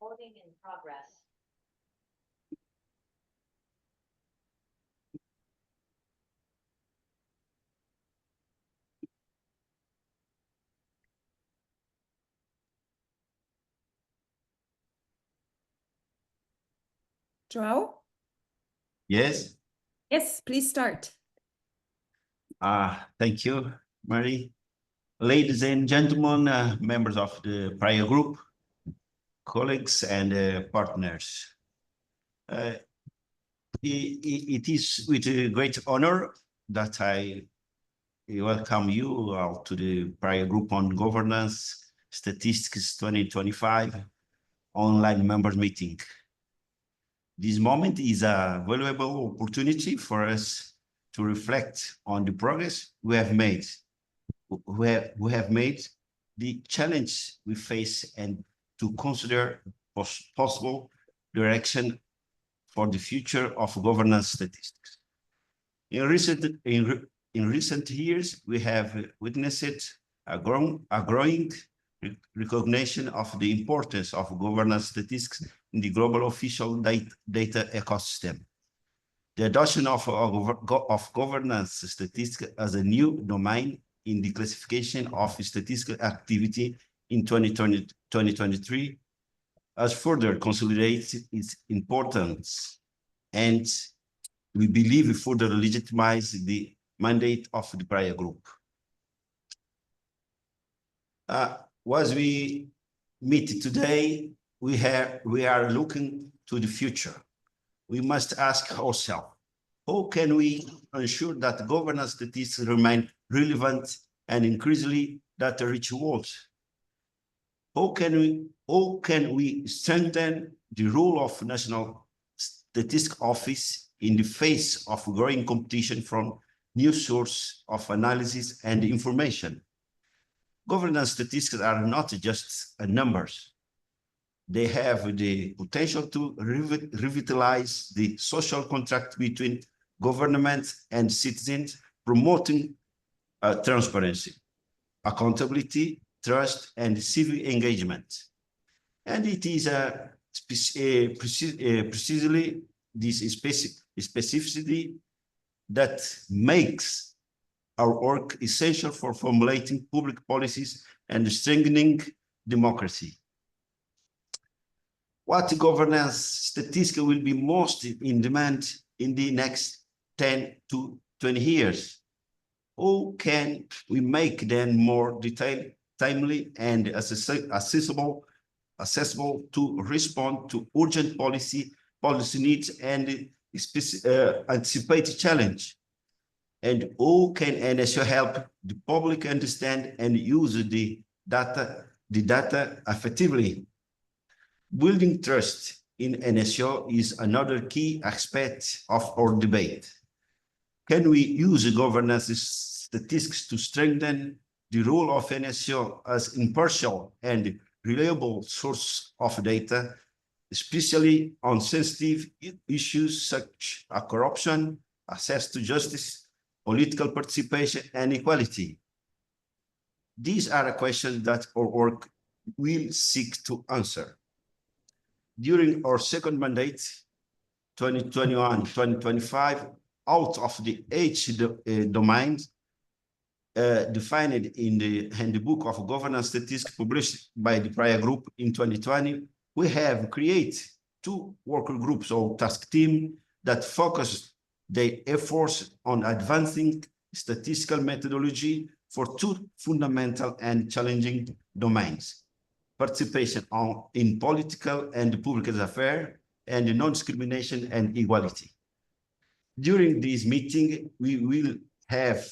Recording in progress. João? Yes. Yes, please start. Thank you, Marie. Ladies and gentlemen, members of the Praia group, colleagues and partners. It is with a great honor that I welcome you all to the Praia group on governance statistics 2025 online members meeting. This moment is a valuable opportunity for us to reflect on the progress we have made, the challenge we face, and to consider possible direction for the future of governance statistics. In recent years, we have witnessed a growing recognition of the importance of governance statistics in the global official data ecosystem. The adoption of governance statistics as a new domain in the classification of statistical activity in 2023 has further consolidated its importance, and we believe it further legitimizes the mandate of the Praia group. As we meet today, we are looking to the future. We must ask ourselves, how can we ensure that governance statistics remain relevant and increasingly data-rich worlds? How can we strengthen the role of National Statistics Office in the face of growing competition from new sources of analysis and information? Governance statistics are not just numbers. They have the potential to revitalize the social contract between government and citizens, promoting transparency, accountability, trust, and civic engagement. And it is precisely this specificity that makes our work essential for formulating public policies and strengthening democracy. What governance statistics will be most in demand in the next 10 to 20 years? How can we make them more detailed, timely, and accessible to respond to urgent policy needs and anticipate challenge? And how can NSO help the public understand and use the data effectively? Building trust in NSO is another key aspect of our debate. Can we use governance statistics to strengthen the role of NSO as impartial and reliable source of data, especially on sensitive issues such as corruption, access to justice, political participation, and equality? These are questions that our work will seek to answer. During our second mandate, 2021-2025, out of the 8 domains defined in the Handbook of Governance Statistics published by the Praia Group in 2020, we have created 2 worker groups or task teams that focus their efforts on advancing statistical methodology for 2 fundamental and challenging domains: participation in political and public affairs, and non-discrimination and equality. During this meeting, we will have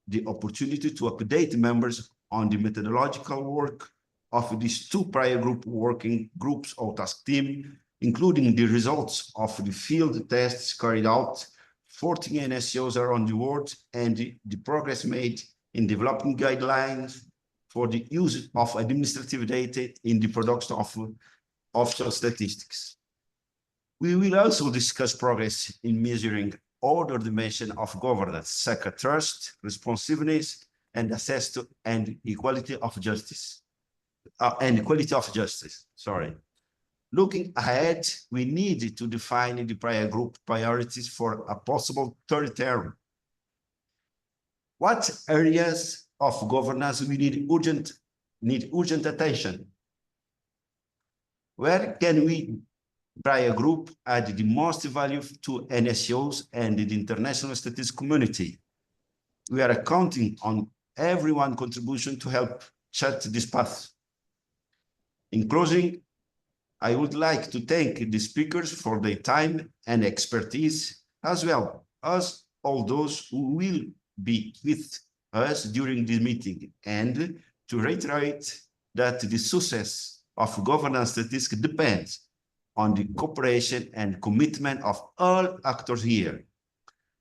the opportunity to update members on the methodological work of these 2 prior group working groups or task team, including the results of the field tests carried out, 14 NSOs around the world, and the progress made in developing guidelines for the use of administrative data in the production of official statistics. We will also discuss progress in measuring other dimensions of governance, such as trust, responsiveness, and access to and equality of justice. Looking ahead, we need to define the Praia Group priorities for a possible third term. What areas of governance we need urgent attention? Where can we, Praia Group, add the most value to NSOs and the international statistics community? We are counting on everyone's contribution to help chart this path. In closing, I would like to thank the speakers for their time and expertise, as well as all those who will be with us during this meeting, and to reiterate that the success of governance statistics depends on the cooperation and commitment of all actors here.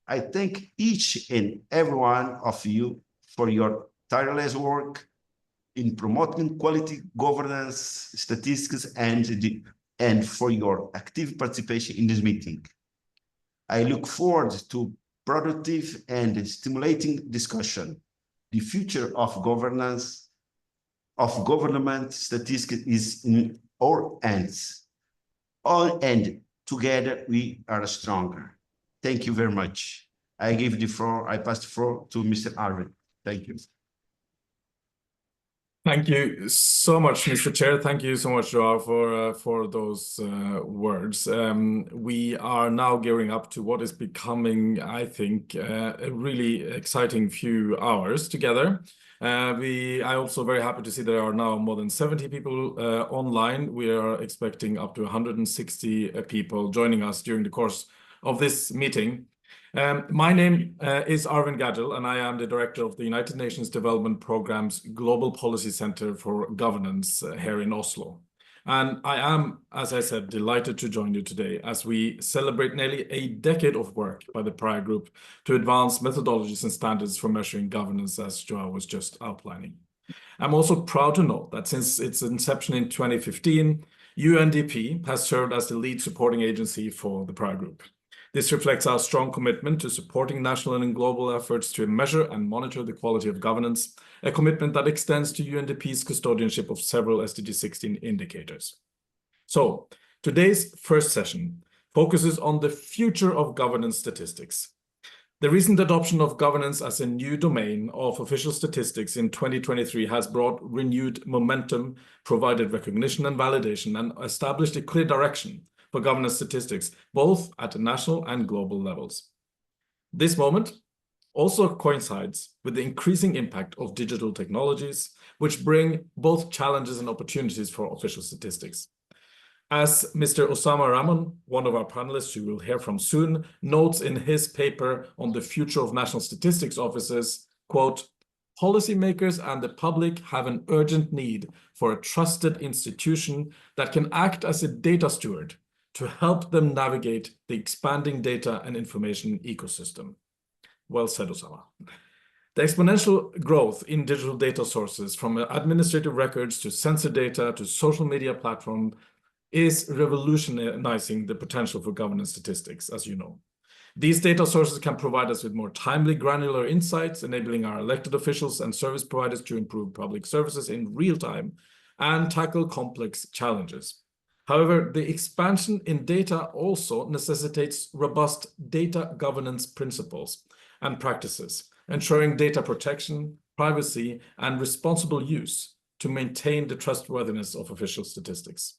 I thank each and every one of you for your tireless work in promoting quality governance statistics and for your active participation in this meeting. I look forward to productive and stimulating discussion. The future of governance, of government statistics is in our hands. And together we are stronger. Thank you very much. I pass the floor to Mr. Arvin. Thank you. Thank you so much, Mr. Chair. Thank you so much, Joao, for those words. We are now gearing up to what is becoming, I think, a really exciting few hours together. I'm also very happy to see there are now more than 70 people online. We are expecting up to 160 people joining us during the course of this meeting. My name is Arvin Gadgil, and I am the Director of the United Nations Development Programme's Global Policy Center for Governance here in Oslo. And I am, as I said, delighted to join you today as we celebrate nearly a decade of work by the Praia Group to advance methodologies and standards for measuring governance, as Joao was just outlining. I'm also proud to note that since its inception in 2015, UNDP has served as the lead supporting agency for the Praia Group. This reflects our strong commitment to supporting national and global efforts to measure and monitor the quality of governance, a commitment that extends to UNDP's custodianship of several SDG 16 indicators. So, today's first session focuses on the future of governance statistics. The recent adoption of governance as a new domain of official statistics in 2023 has brought renewed momentum, provided recognition and validation, and established a clear direction for governance statistics, both at national and global levels. This moment also coincides with the increasing impact of digital technologies, which bring both challenges and opportunities for official statistics. As Mr. Osama Rahman, one of our panelists you will hear from soon, notes in his paper on the future of national statistics offices, quote, "Policymakers and the public have an urgent need for a trusted institution that can act as a data steward to help them navigate the expanding data and information ecosystem." Well said, Osama. The exponential growth in digital data sources, from administrative records to sensor data to social media platform, is revolutionizing the potential for governance statistics, as you know. These data sources can provide us with more timely, granular insights, enabling our elected officials and service providers to improve public services in real time and tackle complex challenges. However, the expansion in data also necessitates robust data governance principles and practices, ensuring data protection, privacy, and responsible use to maintain the trustworthiness of official statistics.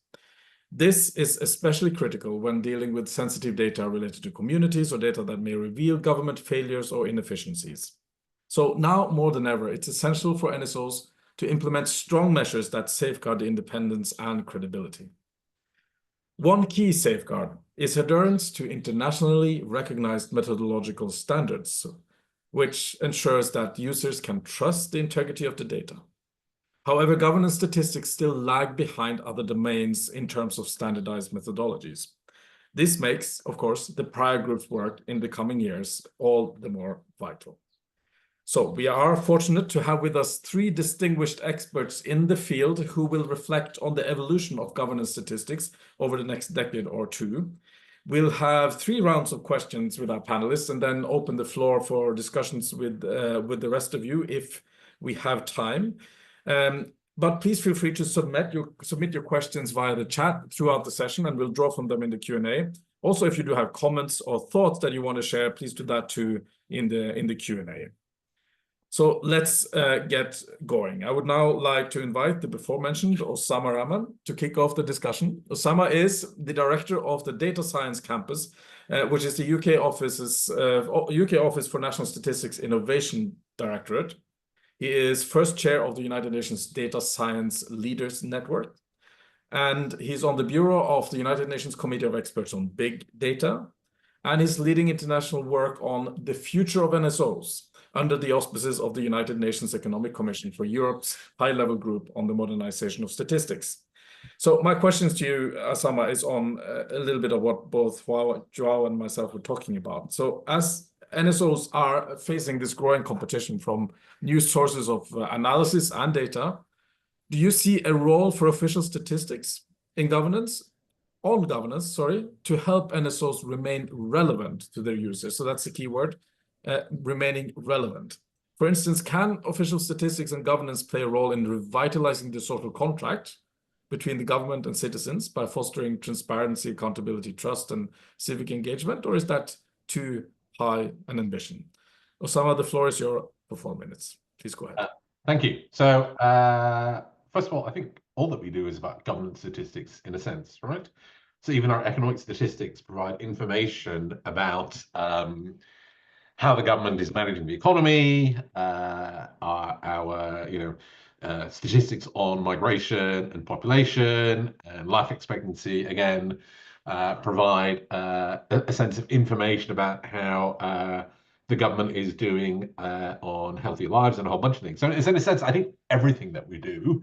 This is especially critical when dealing with sensitive data related to communities or data that may reveal government failures or inefficiencies. So now more than ever, it's essential for NSOs to implement strong measures that safeguard independence and credibility. One key safeguard is adherence to internationally recognized methodological standards, which ensures that users can trust the integrity of the data. However, governance statistics still lag behind other domains in terms of standardized methodologies. This makes, of course, the Praia Group's work in the coming years all the more vital. So we are fortunate to have with us three distinguished experts in the field who will reflect on the evolution of governance statistics over the next decade or two. We'll have 3 rounds of questions with our panelists and then open the floor for discussions with the rest of you if we have time. But please feel free to submit your questions via the chat throughout the session, and we'll draw from them in the Q&A. Also, if you do have comments or thoughts that you want to share, please do that too in the Q&A. So let's get going. I would now like to invite the before-mentioned Osama Rahman to kick off the discussion. Osama is the director of the Data Science Campus, which is the UK Office for National Statistics Innovation Directorate. He is first chair of the United Nations Data Science Leaders Network, and he's on the Bureau of the United Nations Committee of Experts on Big Data, and he's leading international work on the future of NSOs under the auspices of the United Nations Economic Commission for Europe's high-level group on the modernization of statistics. So my questions to you, Osama, is on a little bit of what both Joao and myself were talking about. So as NSOs are facing this growing competition from new sources of analysis and data, do you see a role for official statistics in governance, to help NSOs remain relevant to their users? So that's the key word, remaining relevant. For instance, can official statistics and governance play a role in revitalizing the social contract between the government and citizens by fostering transparency, accountability, trust, and civic engagement, or is that too high an ambition? Osama, the floor is yours for 4 minutes. Please go ahead. Thank you. So, first of all, I think all that we do is about governance statistics in a sense, right? So even our economic statistics provide information about how the government is managing the economy, statistics on migration and population and life expectancy, again, provide a sense of information about how the government is doing on healthy lives and a whole bunch of things. So in a sense, I think everything that we do,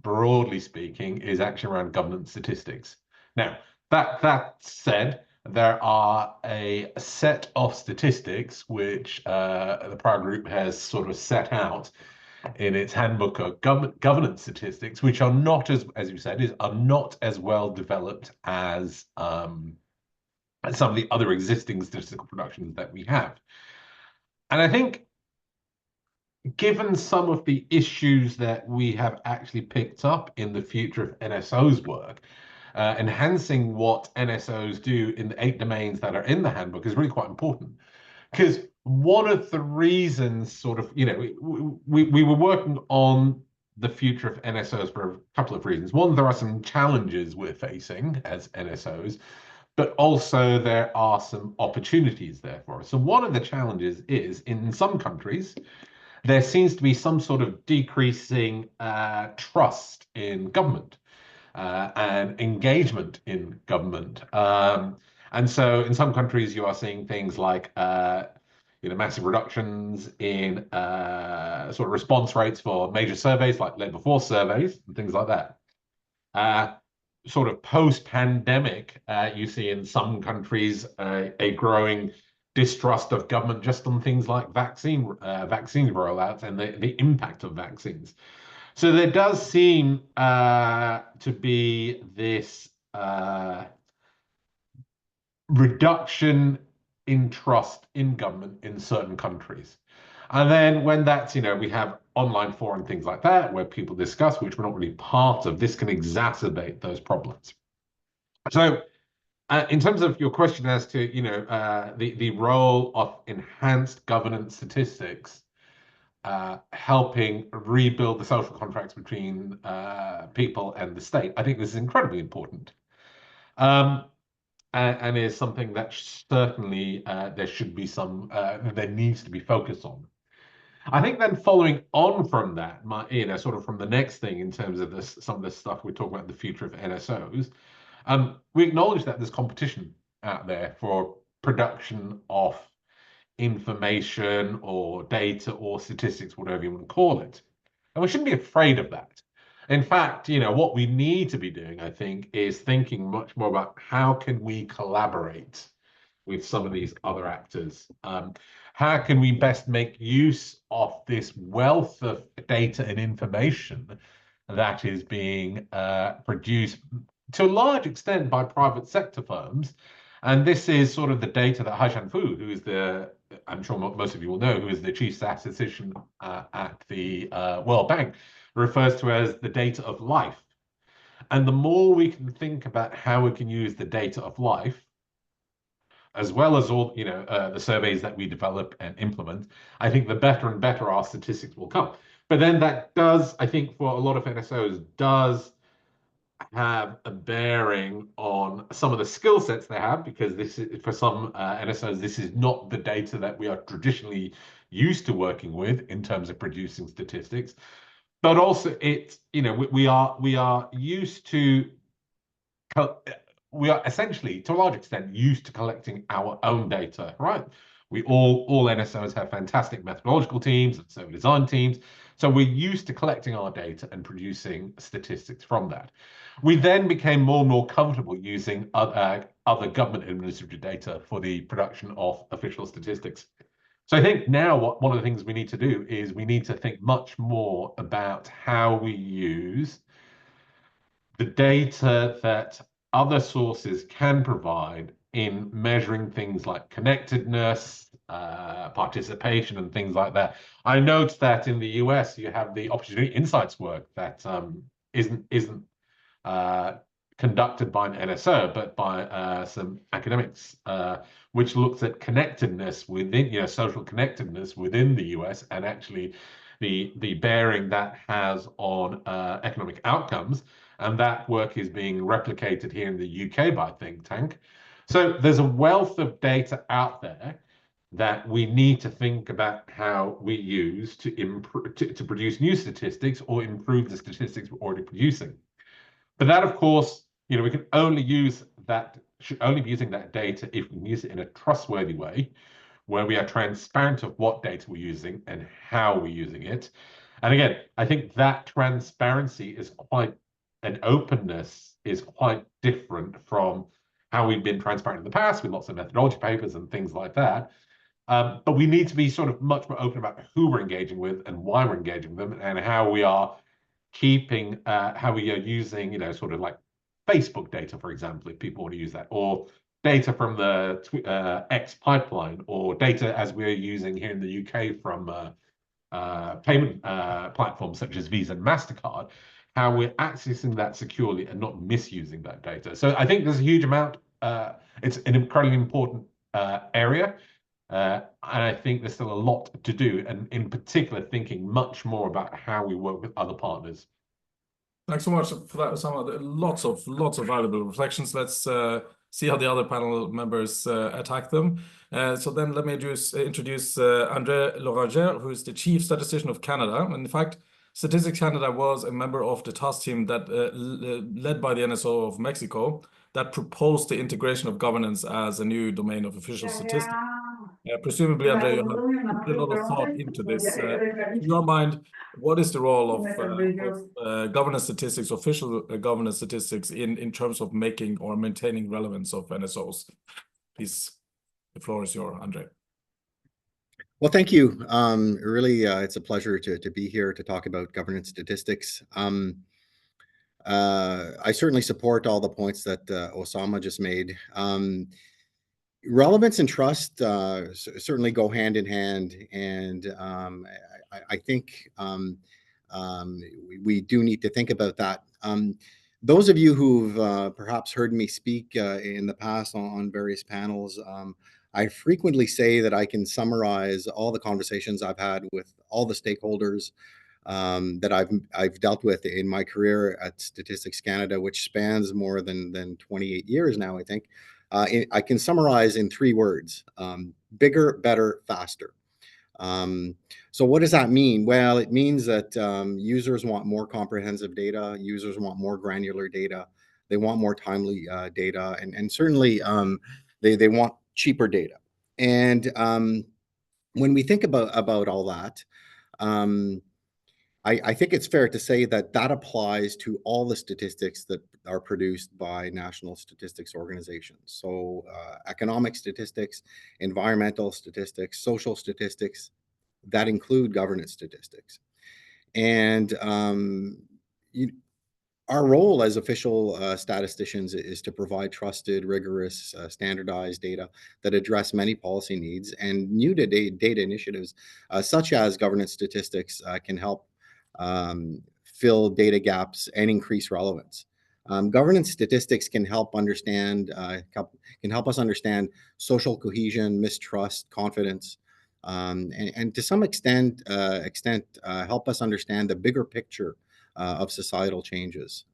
broadly speaking, is actually around governance statistics. Now, that said, there are a set of statistics which the Praia Group has sort of set out in its handbook of governance statistics, which are not as you said, are not as well developed as some of the other existing statistical productions that we have. And I think, given some of the issues that we have actually picked up in the future of NSOs work, enhancing what NSOs do in the 8 domains that are in the handbook is really quite important. Because one of the reasons we were working on the future of NSOs for a couple of reasons. One, there are some challenges we're facing as NSOs, but also there are some opportunities there for us. So one of the challenges is, in some countries, there seems to be some sort of decreasing trust in government. And engagement in government. And so in some countries, you are seeing things like massive reductions in sort of response rates for major surveys like labour force surveys and things like that. Sort of post-pandemic, you see in some countries a growing distrust of government just on things like vaccine rollouts and the impact of vaccines. So there does seem to be this reduction in trust in government in certain countries. And then when that's, we have online forums and things like that, where people discuss, which we're not really part of, this can exacerbate those problems. So in terms of your question as to, the role of enhanced governance statistics, helping rebuild the social contracts between people and the state, I think this is incredibly important, and is something that certainly there needs to be focused on. I think then following on from that, sort of from the next thing in terms of some of the stuff we're talking about, the future of NSOs, we acknowledge that there's competition out there for production of information or data or statistics, whatever you want to call it. And we shouldn't be afraid of that. In fact, what we need to be doing, I think, is thinking much more about how can we collaborate with some of these other actors. How can we best make use of this wealth of data and information that is being produced to a large extent by private sector firms? And this is sort of the data that Haishan Fu, who is I'm sure most of you will know, who is the chief statistician at the World Bank, refers to as the data of life. And the more we can think about how we can use the data of life, as well as all the surveys that we develop and implement, I think the better and better our statistics will come. But then that does, I think, for a lot of NSOs, does have a bearing on some of the skill sets they have, because this is, for some NSOs, this is not the data that we are traditionally used to working with in terms of producing statistics. But also, it's we are used to. We are essentially, to a large extent, used to collecting our own data, right? We all NSOs have fantastic methodological teams and survey design teams. So we're used to collecting our data and producing statistics from that. We then became more and more comfortable using other government administrative data for the production of official statistics. So I think now one of the things we need to do is we need to think much more about how we use the data that other sources can provide in measuring things like connectedness, participation, and things like that. I note that in the US, you have the Opportunity Insights work that isn't conducted by an NSO, but by some academics, which looks at connectedness within, social connectedness within the US, and actually the bearing that has on economic outcomes. And that work is being replicated here in the UK by a think tank. So there's a wealth of data out there that we need to think about how we use to improve, to produce new statistics or improve the statistics we're already producing. But that, of course, we can only use that, should only be using that data if we can use it in a trustworthy way, where we are transparent of what data we're using and how we're using it. And again, I think that transparency is quite, and openness is quite different from how we've been transparent in the past with lots of methodology papers and things like that. But we need to be sort of much more open about who we're engaging with and why we're engaging with them, and how we are keeping, how we are using, sort of like Facebook data, for example, if people want to use that, or data from the X pipeline, or data as we're using here in the UK from payment platforms such as Visa and MasterCard, how we're accessing that securely and not misusing that data. So I think there's a huge amount, it's an incredibly important area. And I think there's still a lot to do, and in particular, thinking much more about how we work with other partners. Thanks so much for that, Osama. Lots of valuable reflections. Let's see how the other panel members attack them. So then let me introduce André Lauranger, who is the Chief Statistician of Canada. And in fact, Statistics Canada was a member of the task team that led by the NSO of Mexico that proposed the integration of governance as a new domain of official statistics. Presumably, André, you have put a lot of thought into this. In your mind, what is the role of governance statistics, official governance statistics, in terms of making or maintaining relevance of NSOs? Please, the floor is yours, André. Well, thank you. Really, it's a pleasure to be here to talk about governance statistics. I certainly support all the points that Osama just made. Relevance and trust certainly go hand in hand, and I think we do need to think about that. Those of you who've perhaps heard me speak in the past on various panels, I frequently say that I can summarize all the conversations I've had with all the stakeholders that I've dealt with in my career at Statistics Canada, which spans more than 28 years now, I think. I can summarize in 3 words: bigger, better, faster. So what does that mean? Well, it means that users want more comprehensive data. Users want more granular data. They want more timely data, and certainly they want cheaper data. And when we think about all that, I think it's fair to say that applies to all the statistics that are produced by national statistics organizations. So economic statistics, environmental statistics, social statistics, that include governance statistics. And our role as official statisticians is to provide trusted, rigorous, standardized data that address many policy needs, and new data initiatives such as governance statistics can help fill data gaps, and increase relevance. Governance statistics can help us understand social cohesion, mistrust, confidence, and to some extent help us understand the bigger picture of societal changes.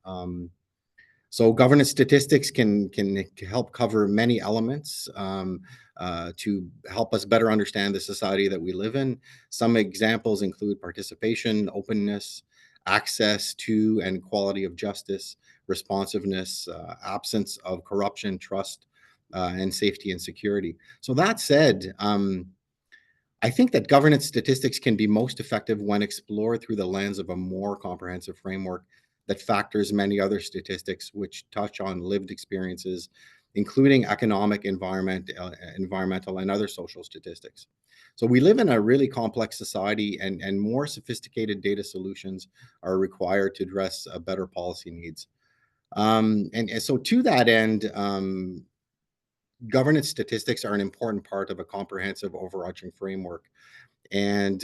So governance statistics can help cover many elements to help us better understand the society that we live in. Some examples include participation, openness, access to and quality of justice, responsiveness, absence of corruption, trust, and safety and security. So that said, I think that governance statistics can be most effective when explored through the lens of a more comprehensive framework that factors many other statistics which touch on lived experiences, including economic, environmental, and other social statistics. So we live in a really complex society, and more sophisticated data solutions are required to address better policy needs. And so to that end, governance statistics are an important part of a comprehensive overarching framework. And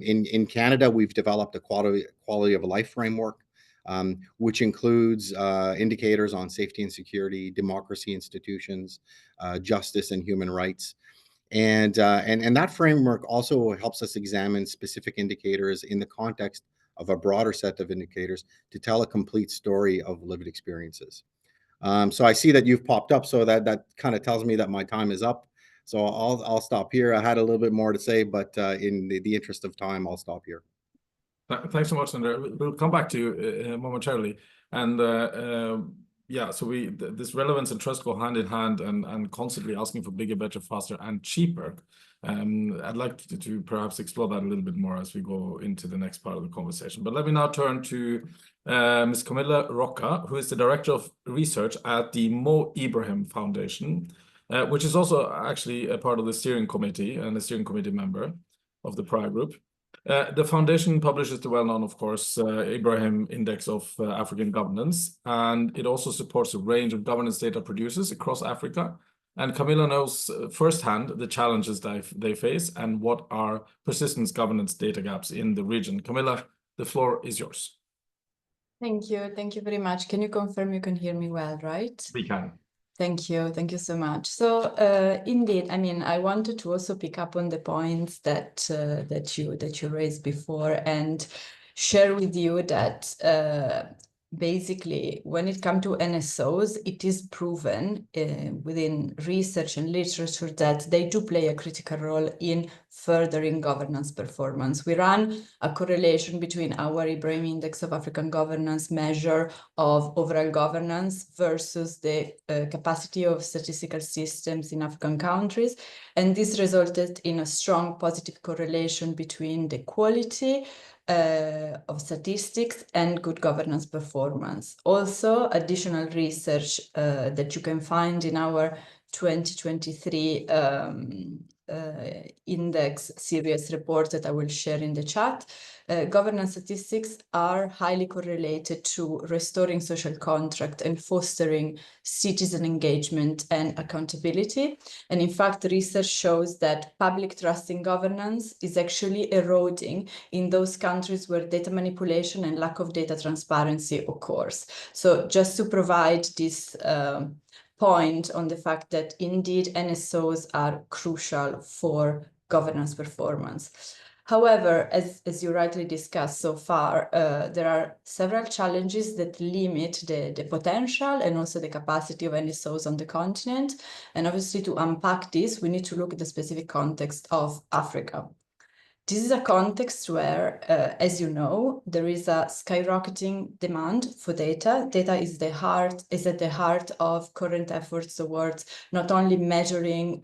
in Canada, we've developed a quality of life framework, which includes indicators on safety and security, democracy institutions, justice and human rights. And that framework also helps us examine specific indicators in the context of a broader set of indicators to tell a complete story of lived experiences. So I see that you've popped up, so that kind of tells me that my time is up. So I'll stop here. I had a little bit more to say, but in the interest of time, I'll stop here. Thanks so much, Andrea. We'll come back to you momentarily. And yeah, so this relevance and trust go hand in hand, and constantly asking for bigger, better, faster, and cheaper. I'd like to perhaps explore that a little bit more as we go into the next part of the conversation. But let me now turn to Ms. Camilla Roca, who is the Director of Research at the Mo Ibrahim Foundation, which is also actually a part of the steering committee and a steering committee member of the Praia Group. The foundation publishes the well-known, of course, Ibrahim Index of African Governance, and it also supports a range of governance data producers across Africa. And Camilla knows firsthand the challenges they face and what are persistent governance data gaps in the region. Camilla, the floor is yours. Thank you. Thank you very much. Can you confirm you can hear me well, right? We can. Thank you. Thank you so much. So indeed, I mean, I wanted to also pick up on the points that you raised before and share with you that basically, when it comes to NSOs, it is proven within research and literature that they do play a critical role in furthering governance performance. We ran a correlation between our Ibrahim Index of African Governance measure of overall governance versus the capacity of statistical systems in African countries. And this resulted in a strong positive correlation between the quality of statistics and good governance performance. Also, additional research that you can find in our 2023 index series report that I will share in the chat. Governance statistics are highly correlated to restoring social contract and fostering citizen engagement and accountability. And in fact, research shows that public trust in governance is actually eroding in those countries where data manipulation and lack of data transparency occurs. So just to provide this point on the fact that indeed NSOs are crucial for governance performance. However, as you rightly discussed so far, there are several challenges that limit the potential and also the capacity of NSOs on the continent. And obviously, to unpack this, we need to look at the specific context of Africa. This is a context where, as you know, there is a skyrocketing demand for data. Data is at the heart of current efforts towards not only measuring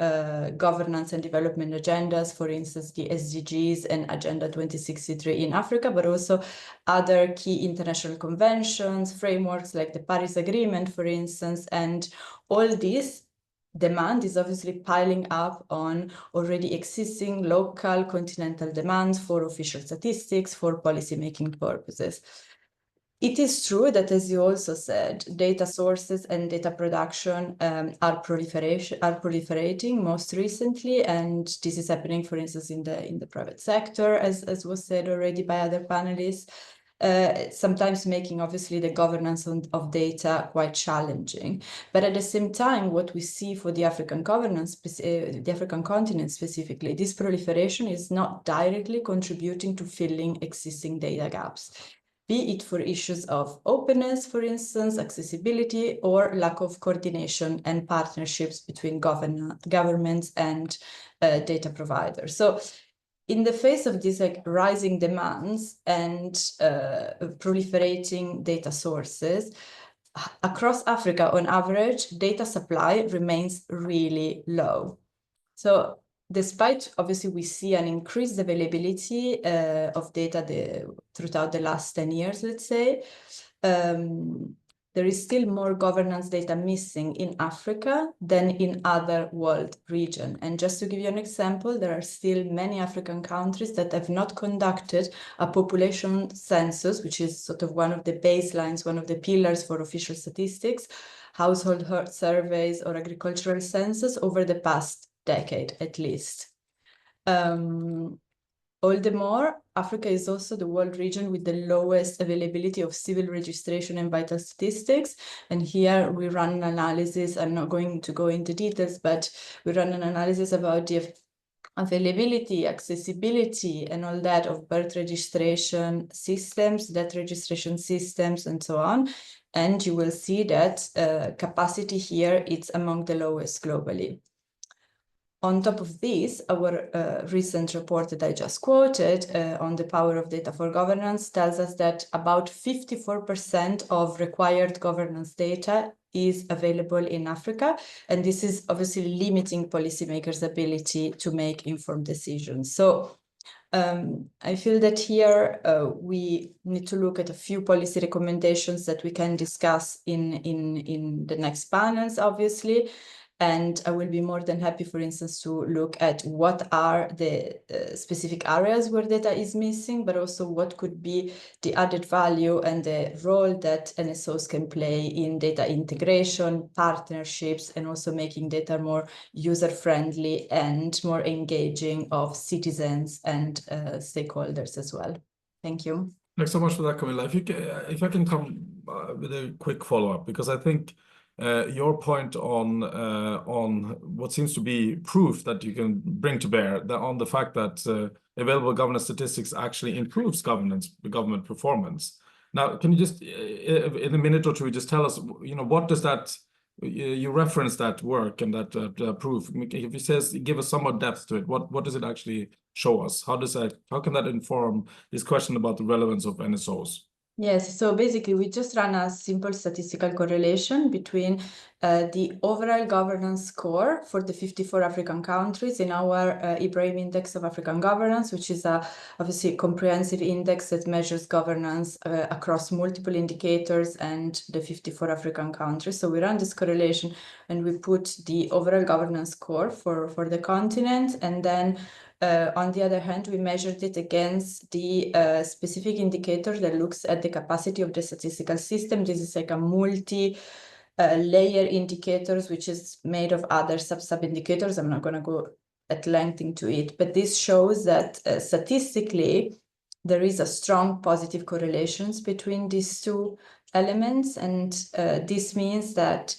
governance and development agendas, for instance, the SDGs and Agenda 2063 in Africa, but also other key international conventions, frameworks like the Paris Agreement, for instance, and all this demand is obviously piling up on already existing local continental demands for official statistics for policymaking purposes. It is true that, as you also said, data sources and data production are proliferating most recently, and this is happening, for instance, in the private sector, as was said already by other panelists. sometimes making obviously the governance of data quite challenging. But at the same time, what we see for the African governance, the African continent specifically, this proliferation is not directly contributing to filling existing data gaps, be it for issues of openness, for instance, accessibility, or lack of coordination and partnerships between governments and data providers. So in the face of these like rising demands and proliferating data sources, across Africa, on average, data supply remains really low. So despite, obviously, we see an increased availability of data throughout the last 10 years, let's say, there is still more governance data missing in Africa than in other world regions. And just to give you an example, there are still many African countries that have not conducted a population census, which is sort of one of the baselines, one of the pillars for official statistics, household surveys or agricultural census over the past decade at least. All the more, Africa is also the world region with the lowest availability of civil registration and vital statistics. And here we run an analysis. I'm not going to go into details, but we run an analysis about the availability, accessibility, and all that of birth registration systems, death registration systems, and so on. And you will see that capacity here is among the lowest globally. On top of this, our recent report that I just quoted on the power of data for governance tells us that about 54% of required governance data is available in Africa. And this is obviously limiting policymakers' ability to make informed decisions. So I feel that here we need to look at a few policy recommendations that we can discuss in the next panels, obviously. And I will be more than happy, for instance, to look at what are the specific areas where data is missing, but also what could be the added value and the role that NSOs can play in data integration, partnerships, and also making data more user-friendly and more engaging of citizens and stakeholders as well. Thank you. Thanks so much for that, Camilla. If I can come with a quick follow-up, because I think your point on what seems to be proof that you can bring to bear on the fact that available governance statistics actually improves government performance. Now, can you just in a minute or two just tell us, what does that you reference that work and that proof? If it says give us some more depth to it, what does it actually show us? How can that inform this question about the relevance of NSOs? Yes, so basically we just ran a simple statistical correlation between the overall governance score for the 54 African countries in our Ibrahim Index of African Governance, which is a obviously comprehensive index that measures governance across multiple indicators and the 54 African countries. So we ran this correlation and we put the overall governance score for the continent, and then on the other hand, we measured it against the specific indicator that looks at the capacity of the statistical system. This is like a multi-layer indicators, which is made of other sub-indicators. I'm not going to go at length into it, but this shows that statistically, there is a strong positive correlations between these two elements. And this means that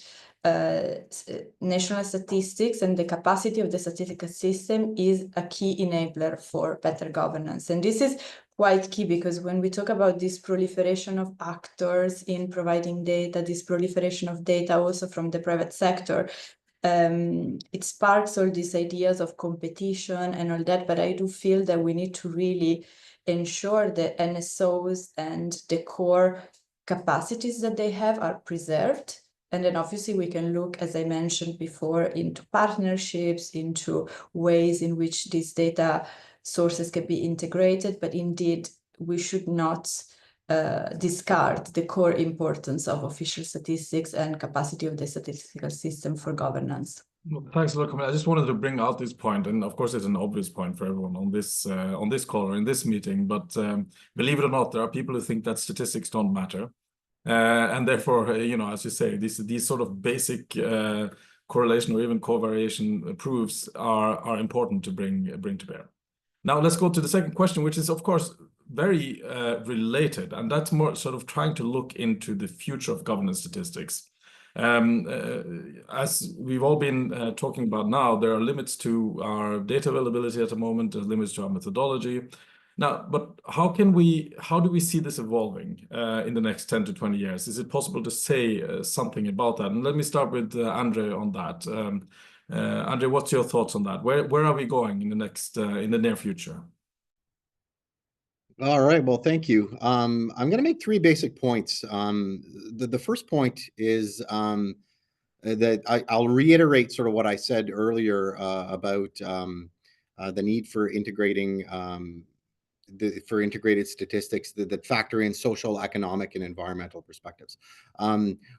national statistics and the capacity of the statistical system is a key enabler for better governance. And this is quite key because when we talk about this proliferation of actors in providing data, this proliferation of data also from the private sector, it sparks all these ideas of competition and all that, but I do feel that we need to really ensure that NSOs and the core capacities that they have are preserved. And then obviously we can look, as I mentioned before, into partnerships, into ways in which these data sources can be integrated, but indeed we should not discard the core importance of official statistics and capacity of the statistical system for governance. Well, thanks a lot, Camilla. I just wanted to bring out this point, and of course it's an obvious point for everyone on this call or in this meeting, but believe it or not, there are people who think that statistics don't matter. And therefore, as you say, these sort of basic correlation or even covariation proofs are important to bring to bear. Now let's go to the second question, which is of course very related, and that's more sort of trying to look into the future of governance statistics. As we've all been talking about now, there are limits to our data availability at the moment, there's limits to our methodology. Now, but how do we see this evolving in the next 10 to 20 years? Is it possible to say something about that? And let me start with Andre on that. Andre, what's your thoughts on that? Where are we going in the near future? All right. Well, thank you. I'm going to make three basic points. The first point is that I'll reiterate sort of what I said earlier about the need for integrating integrated statistics that factor in social, economic, and environmental perspectives.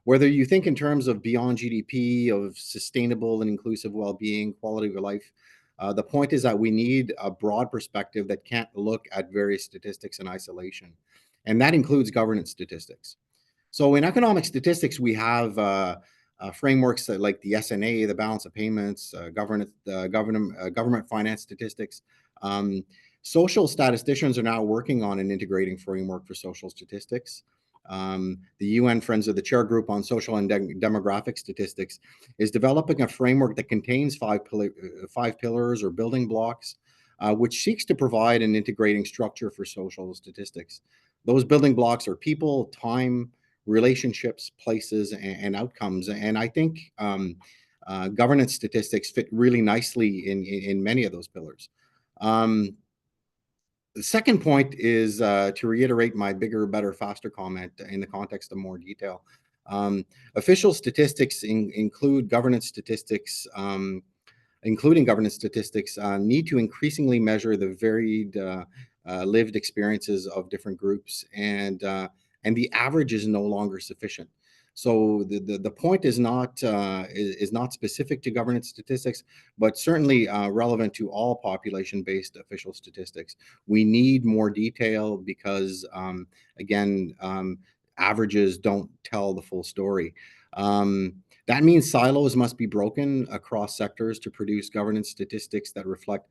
Whether you think in terms of beyond GDP, of sustainable and inclusive well-being, quality of life, the point is that we need a broad perspective that can't look at various statistics in isolation. And that includes governance statistics. So in economic statistics, we have frameworks like the SNA, the balance of payments, government finance statistics. Social statisticians are now working on an integrating framework for social statistics. The UN Friends of the Chair Group on Social and Demographic Statistics is developing a framework that contains five pillars or building blocks, which seeks to provide an integrating structure for social statistics. Those building blocks are people, time, relationships, places, and outcomes. And I think governance statistics fit really nicely in many of those pillars. The second point is to reiterate my bigger, better, faster comment in the context of more detail. Official statistics include governance statistics, including governance statistics, need to increasingly measure the varied lived experiences of different groups, and the average is no longer sufficient. So the point is not specific to governance statistics, but certainly relevant to all population-based official statistics. We need more detail because, again, averages don't tell the full story. That means silos must be broken across sectors to produce governance statistics that reflect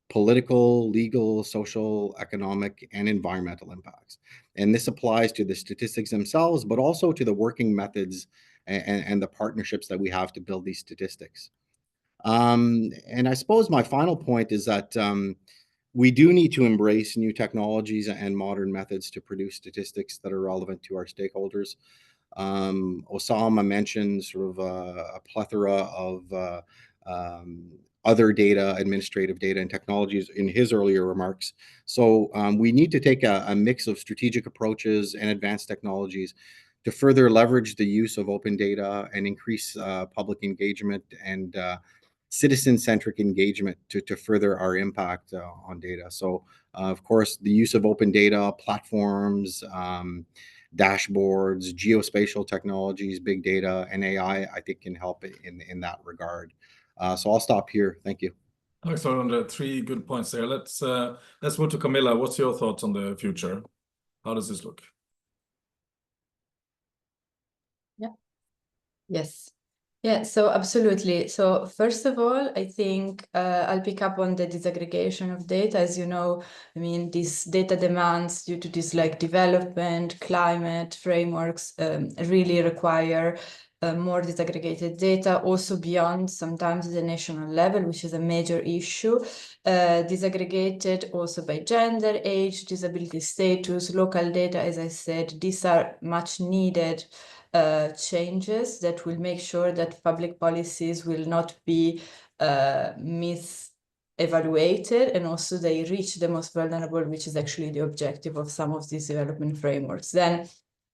political, legal, social, economic, and environmental impacts. And this applies to the statistics themselves, but also to the working methods and the partnerships that we have to build these statistics. And I suppose my final point is that we do need to embrace new technologies and modern methods to produce statistics that are relevant to our stakeholders. Osama mentioned sort of a plethora of other data, administrative data, and technologies in his earlier remarks. So we need to take a mix of strategic approaches and advanced technologies to further leverage the use of open data and increase public engagement and citizen-centric engagement to further our impact on data. So, of course, the use of open data, platforms, dashboards, geospatial technologies, big data, and AI, I think can help in that regard. So I'll stop here. Thank you. Excellent. Three good points there. Let's move to Camilla. What's your thoughts on the future? How does this look? Yeah. Yes. Yeah, so absolutely. So first of all, I think I'll pick up on the disaggregation of data. As you know, I mean, these data demands due to this like development, climate frameworks really require more disaggregated data, also beyond sometimes the national level, which is a major issue. Disaggregated also by gender, age, disability status, local data, as I said, these are much needed changes that will make sure that public policies will not be mis-evaluated, and also they reach the most vulnerable, which is actually the objective of some of these development frameworks. Then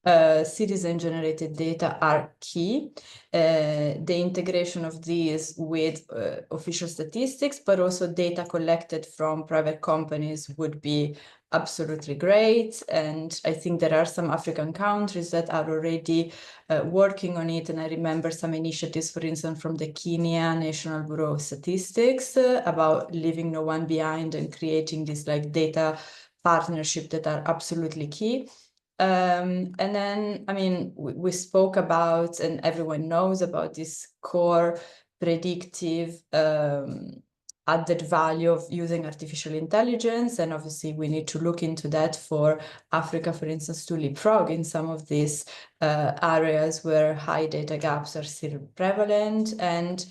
citizen-generated data are key. The integration of these with official statistics, but also data collected from private companies would be absolutely great. And I think there are some African countries that are already working on it. And I remember some initiatives, for instance, from the Kenya National Bureau of Statistics about leaving no one behind and creating this like data partnership that are absolutely key. And then, I mean, we spoke about, and everyone knows about this core predictive added value of using artificial intelligence. And obviously we need to look into that for Africa, for instance, to leapfrog in some of these areas where high data gaps are still prevalent. And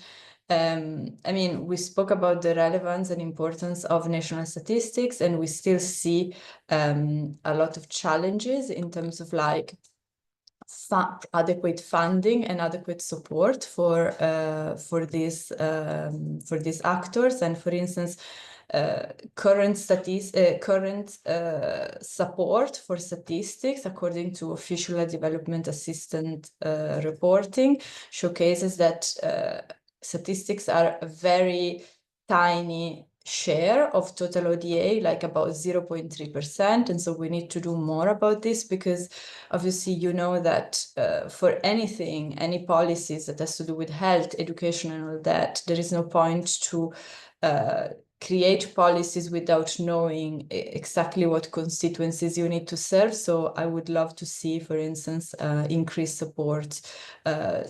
I mean, we spoke about the relevance and importance of national statistics, and we still see a lot of challenges in terms of like adequate funding and adequate support for these actors. And for instance, current support for statistics, according to official development assistant reporting, showcases that statistics are a very tiny share of total ODA, like about 0.3%. And so we need to do more about this, because obviously, you know that for anything, any policies that has to do with health, education, and all that, there is no point to create policies without knowing exactly what constituencies you need to serve. So I would love to see, for instance, increased support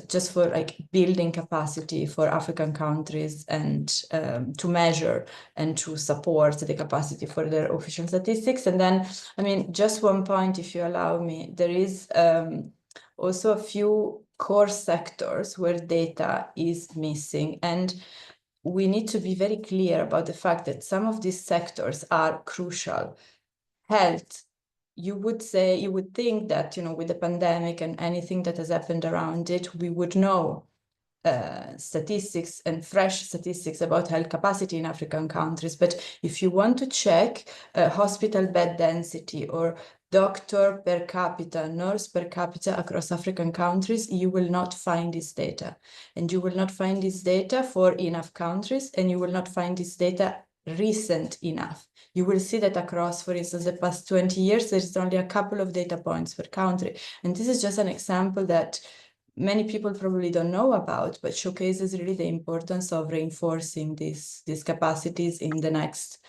just for like building capacity for African countries, and to measure and to support the capacity for their official statistics. And then, I mean, just one point, if you allow me, there is also a few core sectors where data is missing. And we need to be very clear about the fact that some of these sectors are crucial. Health, you would think that, you know, with the pandemic and anything that has happened around it, we would know statistics and fresh statistics about health capacity in African countries. But if you want to check hospital bed density or doctor per capita, nurse per capita across African countries, you will not find this data. And you will not find this data for enough countries, and you will not find this data recent enough. You will see that across, for instance, the past 20 years, there's only a couple of data points per country. And this is just an example that many people probably don't know about, but showcases really the importance of reinforcing these capacities in the next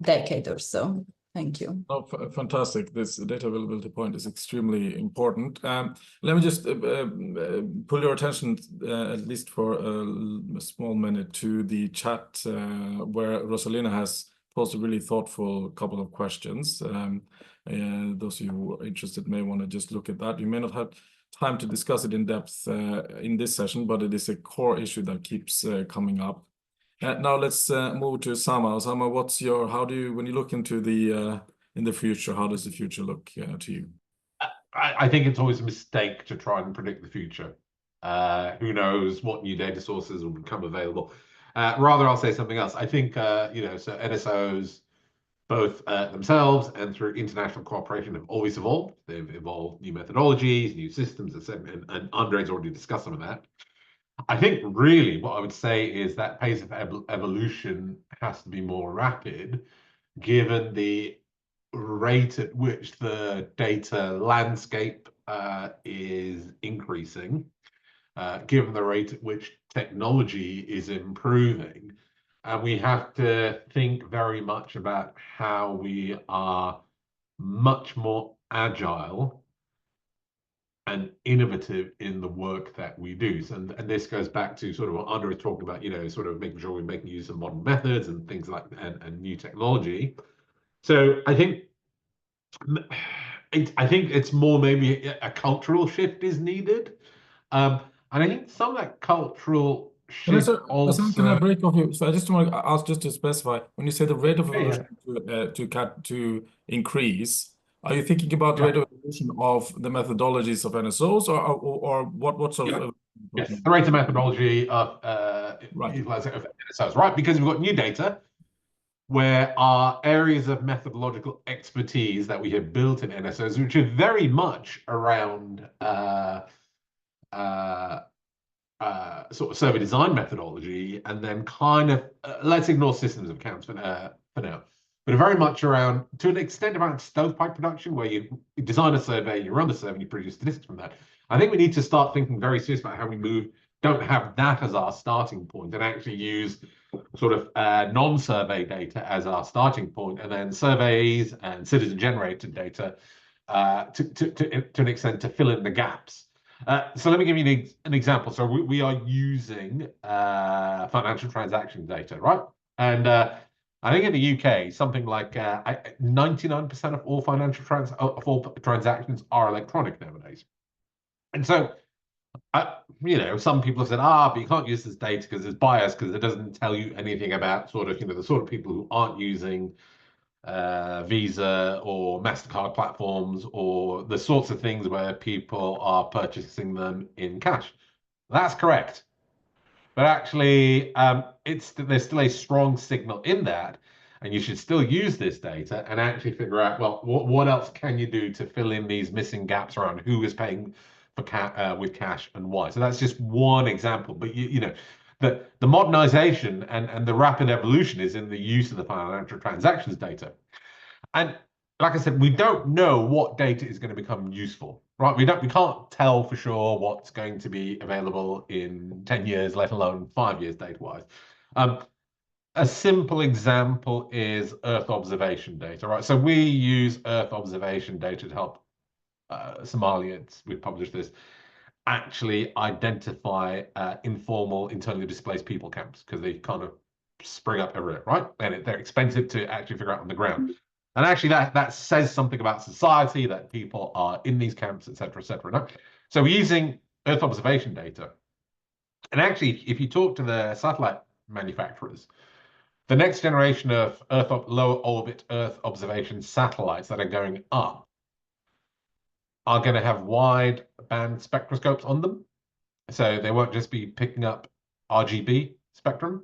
decade or so. Thank you. Oh, fantastic. This data availability point is extremely important. Let me just pull your attention, at least for a small minute, to the chat where Rosalina has posed a really thoughtful couple of questions. Those of you who are interested may want to just look at that. You may not have time to discuss it in depth in this session, but it is a core issue that keeps coming up. Now let's move to Sama. Sama, how do you, when you look into in the future, how does the future look to you? I think it's always a mistake to try and predict the future. Who knows what new data sources will become available? Rather, I'll say something else. I think, you know, so NSOs, both themselves and through international cooperation, have always evolved. They've evolved new methodologies, new systems, etc. And Andre's already discussed some of that. I think really what I would say is that pace of evolution has to be more rapid, given the rate at which the data landscape is increasing, given the rate at which technology is improving. And we have to think very much about how we are much more agile and innovative in the work that we do. So, and this goes back to sort of what Andre was talking about, you know, sort of making sure we're making use of modern methods and things like and new technology. So I think it's more maybe a cultural shift is needed. And I think some of that cultural shift also... Can I break off you? So I just want to ask, just to specify, when you say the rate of evolution to increase, are you thinking about the rate of evolution of the methodologies of NSOs, or what sort of... Yes, the rate of methodology of utilization of NSOs, right? Because we've got new data where our areas of methodological expertise that we have built in NSOs, which are very much around sort of survey design methodology, and then kind of, let's ignore systems of accounts for now, but very much around, to an extent, around stovepipe production, where you design a survey, you run the survey, and you produce statistics from that. I think we need to start thinking very seriously about how we don't have that as our starting point, and actually use sort of non-survey data as our starting point, and then surveys and citizen-generated data to an extent to fill in the gaps. So let me give you an example. So we are using financial transaction data, right? And I think in the UK, something like 99% of all financial transactions are electronic nowadays. And so, you know, some people have said, but you can't use this data because it's biased because it doesn't tell you anything about sort of, you know, the sort of people who aren't using Visa or MasterCard platforms, or the sorts of things where people are purchasing them in cash. That's correct. But actually, there's still a strong signal in that, and you should still use this data and actually figure out, well, what else can you do to fill in these missing gaps around who is paying for with cash and why. So that's just one example. But you know, the modernization and the rapid evolution is in the use of the financial transactions data. And like I said, we don't know what data is going to become useful, right? We can't tell for sure what's going to be available in 10 years, let alone 5 years data-wise. A simple example is Earth observation data, right? So we use Earth observation data to help Somalians, we've published this, actually identify informal internally displaced people camps, because they kind of spring up everywhere, right? And they're expensive to actually figure out on the ground. And actually that says something about society, that people are in these camps, et cetera, et cetera. No? So we're using Earth observation data. And actually, if you talk to the satellite manufacturers, the next generation of low orbit Earth observation satellites that are going up are going to have wide band spectroscopes on them. So they won't just be picking up RGB spectrum,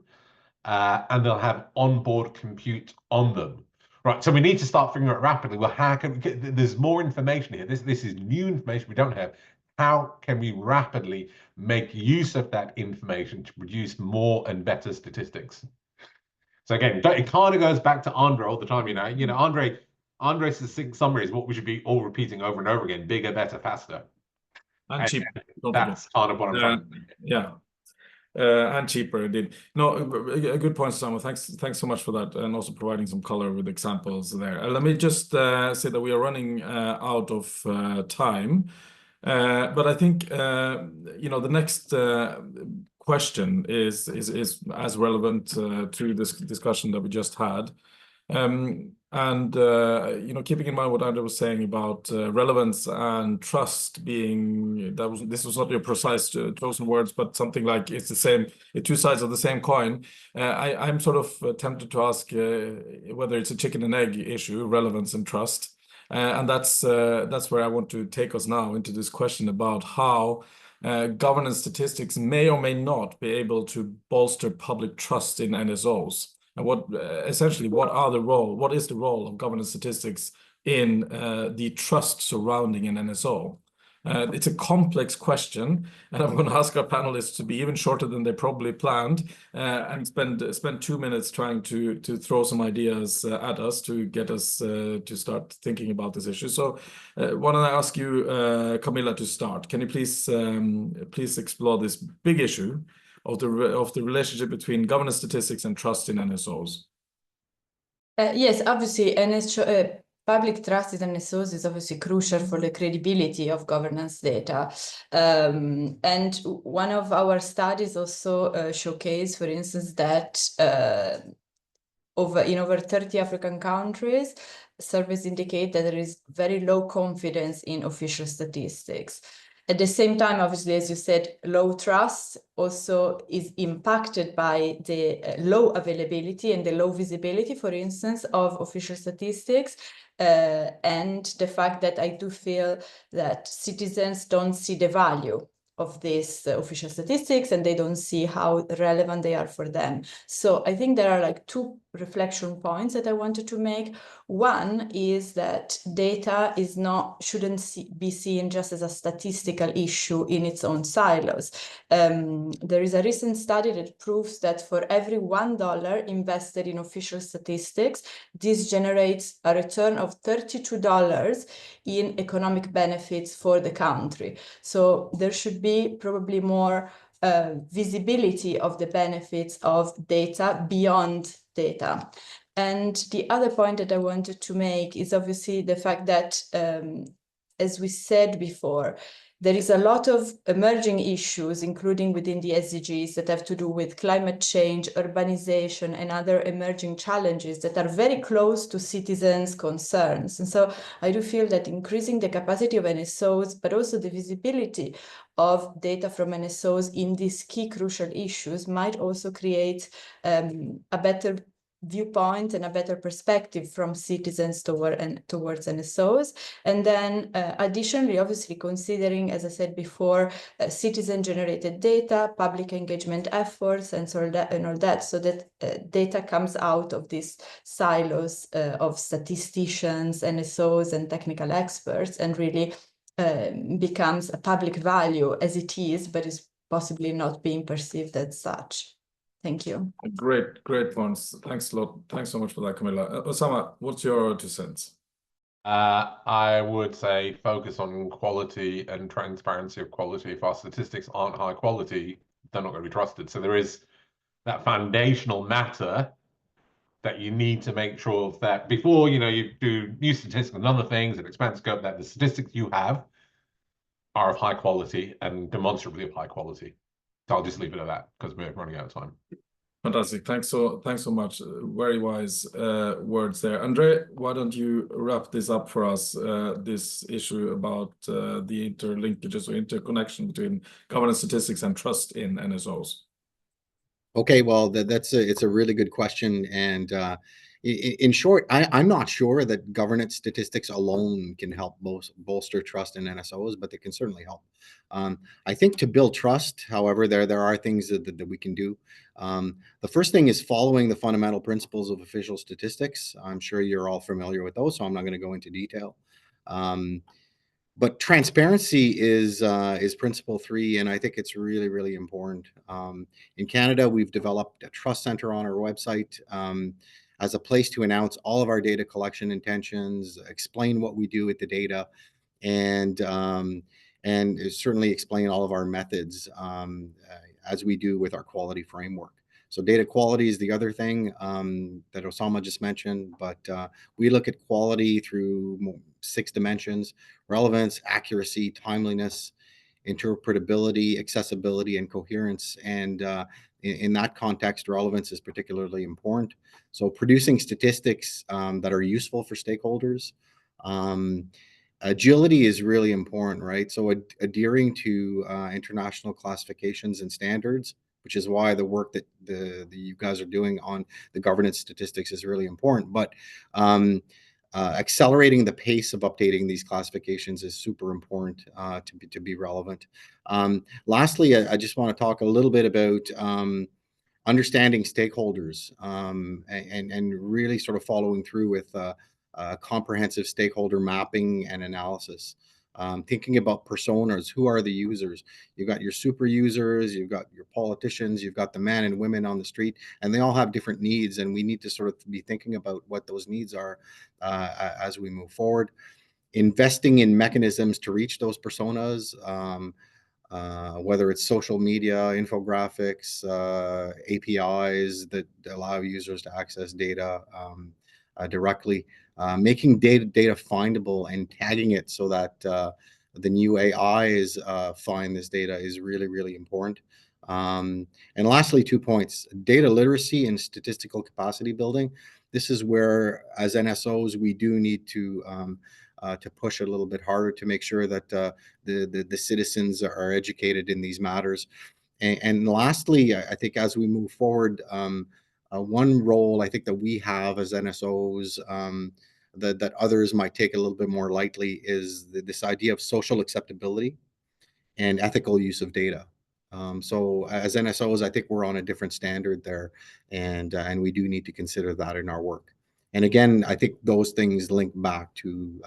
and they'll have onboard compute on them. Right, so we need to start figuring out rapidly, well, how can we there's more information here. This is new information we don't have. How can we rapidly make use of that information to produce more and better statistics? So again, it kind of goes back to Andre all the time, you know, Andre's succinct summary is what we should be all repeating over and over again: bigger, better, faster. And cheaper. That's kind of what I'm trying to do. Yeah. And cheaper indeed. No, a good point, Samuel. Thanks so much for that, and also providing some color with examples there. Let me just say that we are running out of time, but I think you know, the next question is as relevant to this discussion that we just had. And you know, keeping in mind what Andrew was saying about relevance and trust being, this was not your precise chosen words, but something like it's the same, two sides of the same coin. I'm sort of tempted to ask whether it's a chicken and egg issue, relevance and trust, and that's where I want to take us now into this question about how governance statistics may or may not be able to bolster public trust in NSOs. And what is the role of governance statistics in the trust surrounding an NSO? It's a complex question, and I'm going to ask our panelists to be even shorter than they probably planned, and spend 2 minutes trying to throw some ideas at us to get us to start thinking about this issue. So, why don't I ask you, Camilla, to start? Can you please explore this big issue of the relationship between governance statistics and trust in NSOs? Yes, obviously, public trust in NSOs is obviously crucial for the credibility of governance data. And one of our studies also showcased, for instance, that in over 30 African countries, surveys indicate that there is very low confidence in official statistics. At the same time, obviously, as you said, low trust also is impacted by the low availability and the low visibility, for instance, of official statistics, and the fact that I do feel that citizens don't see the value of these official statistics, and they don't see how relevant they are for them. So I think there are like two reflection points that I wanted to make. One is that data shouldn't be seen just as a statistical issue in its own silos. There is a recent study that proves that for every $1 invested in official statistics, this generates a return of $32 in economic benefits for the country. So there should be probably more visibility of the benefits of data beyond data. And the other point that I wanted to make is obviously the fact that, as we said before, There is a lot of emerging issues, including within the SDGs, that have to do with climate change, urbanization, and other emerging challenges that are very close to citizens' concerns. And so I do feel that increasing the capacity of NSOs, but also the visibility of data from NSOs in these key crucial issues might also create a better viewpoint and a better perspective from citizens towards NSOs. And then additionally, obviously considering, as I said before, citizen-generated data, public engagement efforts, and all that, so that data comes out of these silos of statisticians, NSOs, and technical experts, and really becomes a public value as it is, but is possibly not being perceived as such. Thank you. Great points. Thanks a lot. Thanks so much for that, Camilla. Osama, what's your 2 cents? I would say focus on quality and transparency of quality. If our statistics aren't high quality, they're not going to be trusted. So there is that foundational matter that you need to make sure that before you do new statistics and other things and expand scope, that the statistics you have are of high quality and demonstrably of high quality. So I'll just leave it at that because we're running out of time. Fantastic. Thanks so much. Very wise words there. Andre, why don't you wrap this up for us, this issue about the interlinkages or interconnection between governance statistics and trust in NSOs? Okay, well, it's a really good question. And in short, I'm not sure that governance statistics alone can help bolster trust in NSOs, but they can certainly help. I think to build trust, however, there are things that we can do. The first thing is following the fundamental principles of official statistics. I'm sure you're all familiar with those, so I'm not going to go into detail. But transparency is principle 3, and I think it's really, really important. In Canada, we've developed a trust center on our website as a place to announce all of our data collection intentions, explain what we do with the data, and certainly explain all of our methods as we do with our quality framework. So data quality is the other thing that Osama just mentioned, but we look at quality through 6 dimensions: relevance, accuracy, timeliness, interpretability, accessibility, and coherence. And in that context, relevance is particularly important. So producing statistics that are useful for stakeholders. Agility is really important, right? So adhering to international classifications and standards, which is why the work that you guys are doing on the governance statistics is really important. But accelerating the pace of updating these classifications is super important to be relevant. Lastly, I just want to talk a little bit about understanding stakeholders and really sort of following through with comprehensive stakeholder mapping and analysis. Thinking about personas, who are the users? You've got your super users, you've got your politicians, you've got the men and women on the street, and they all have different needs, and we need to sort of be thinking about what those needs are as we move forward. Investing in mechanisms to reach those personas, whether it's social media, infographics, APIs that allow users to access data directly. Making data findable and tagging it so that the new AIs find this data is really, really important. And lastly, 2 points: data literacy and statistical capacity building. This is where, as NSOs, we do need to push a little bit harder to make sure that the citizens are educated in these matters. And lastly, I think as we move forward, one role I think that we have as NSOs that others might take a little bit more lightly is this idea of social acceptability and ethical use of data. So as NSOs, I think we're on a different standard there, and we do need to consider that in our work. And again, I think those things link back to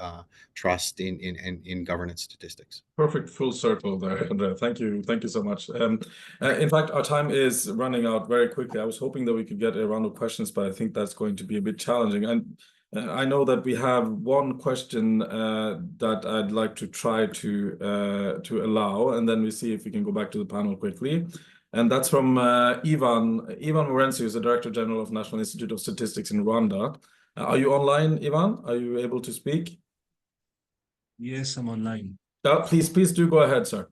trust in governance statistics. Perfect, full circle there, Andrea. Thank you so much. In fact, our time is running out very quickly. I was hoping that we could get a round of questions, but I think that's going to be a bit challenging. And I know that we have one question that I'd like to try to allow, and then we see if we can go back to the panel quickly. And that's from Ivan Morenzi, who's the Director General of National Institute of Statistics in Rwanda. Are you online, Ivan? Are you able to speak? Yes, I'm online. Please do go ahead, sir.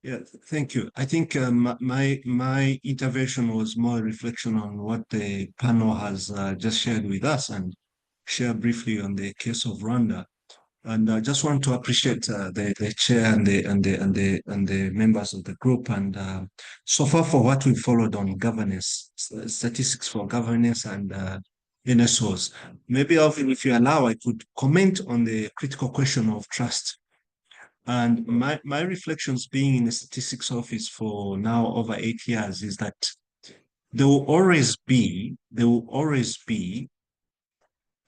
Yeah, thank you. I think my intervention was more a reflection on what the panel has just shared with us, and share briefly on the case of Rwanda. And I just want to appreciate the chair and the members of the group, and so far for what we followed on governance, statistics for governance and NSOs. Maybe Alvin, if you allow, I could comment on the critical question of trust. And my reflections, being in the statistics office for now over 8 years, is that there will always be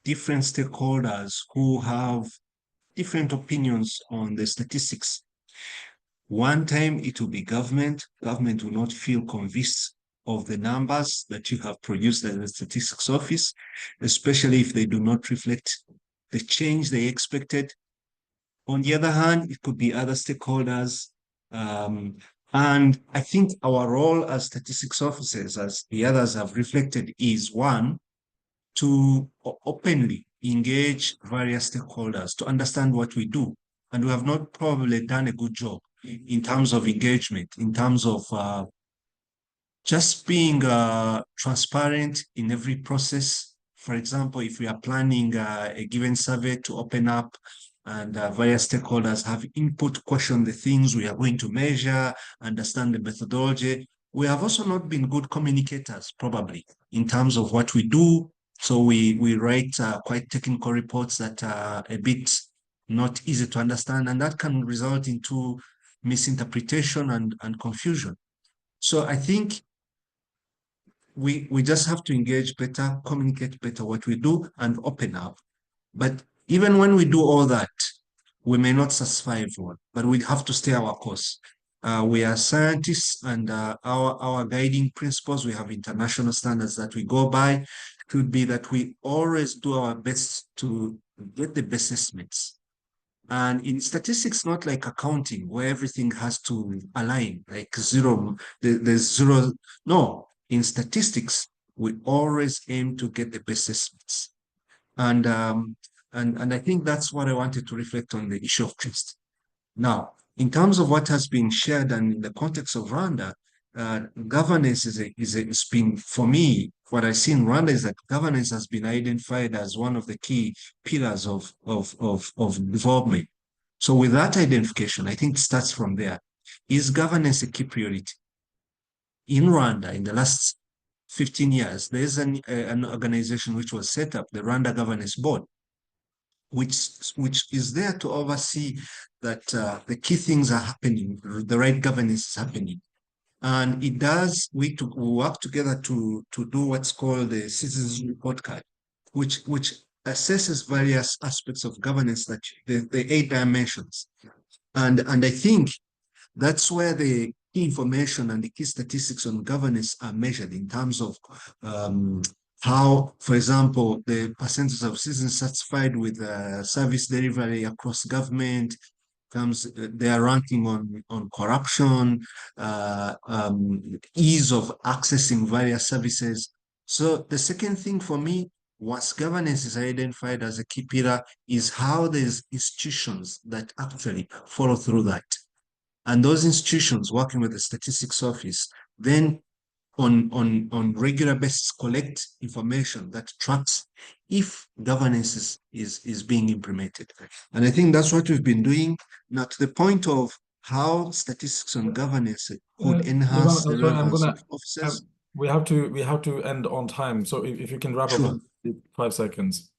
different stakeholders who have different opinions on the statistics. One time it will be government will not feel convinced of the numbers that you have produced at the statistics office, especially if they do not reflect the change they expected. On the other hand, it could be other stakeholders. And I think our role as statistics officers, as the others have reflected, is one, to openly engage various stakeholders to understand what we do. And we have not probably done a good job in terms of engagement, in terms of just being transparent in every process. For example, if we are planning a given survey to open up, and various stakeholders have input, question the things we are going to measure, understand the methodology. We have also not been good communicators, probably, in terms of what we do. So we write quite technical reports that are a bit not easy to understand, and that can result into misinterpretation and confusion. So I think we just have to engage better, communicate better what we do, and open up. But even when we do all that, we may not satisfy everyone, but we have to stay our course. We are scientists, and our guiding principles, we have international standards that we go by, could be that we always do our best to get the best estimates. And in statistics, not like accounting, where everything has to align, like zero, there's zero. No, in statistics, we always aim to get the best estimates. And I think that's what I wanted to reflect on the issue of trust. Now, in terms of what has been shared and in the context of Rwanda, governance is been, for me, what I see in Rwanda is that governance has been identified as one of the key pillars of development. So with that identification, I think it starts from there. Is governance a key priority? In Rwanda, in the last 15 years, there's an organization which was set up, the Rwanda Governance Board, which is there to oversee that the key things are happening, the right governance is happening. And it does, we work together to do what's called the Citizens Report Card, which assesses various aspects of governance, that the 8 dimensions. And I think that's where the key information and the key statistics on governance are measured in terms of how, for example, the percentage of citizens satisfied with service delivery across government, their ranking on corruption, ease of accessing various services. So the second thing for me, once governance is identified as a key pillar, is how there's institutions that actually follow through that. And those institutions working with the statistics office then on regular basis collect information that tracks if governance is being implemented. And I think that's what we've been doing. Now, to the point of how statistics on governance could enhance the relevance of officers. We have to end on time. So if you can wrap up in 5 seconds.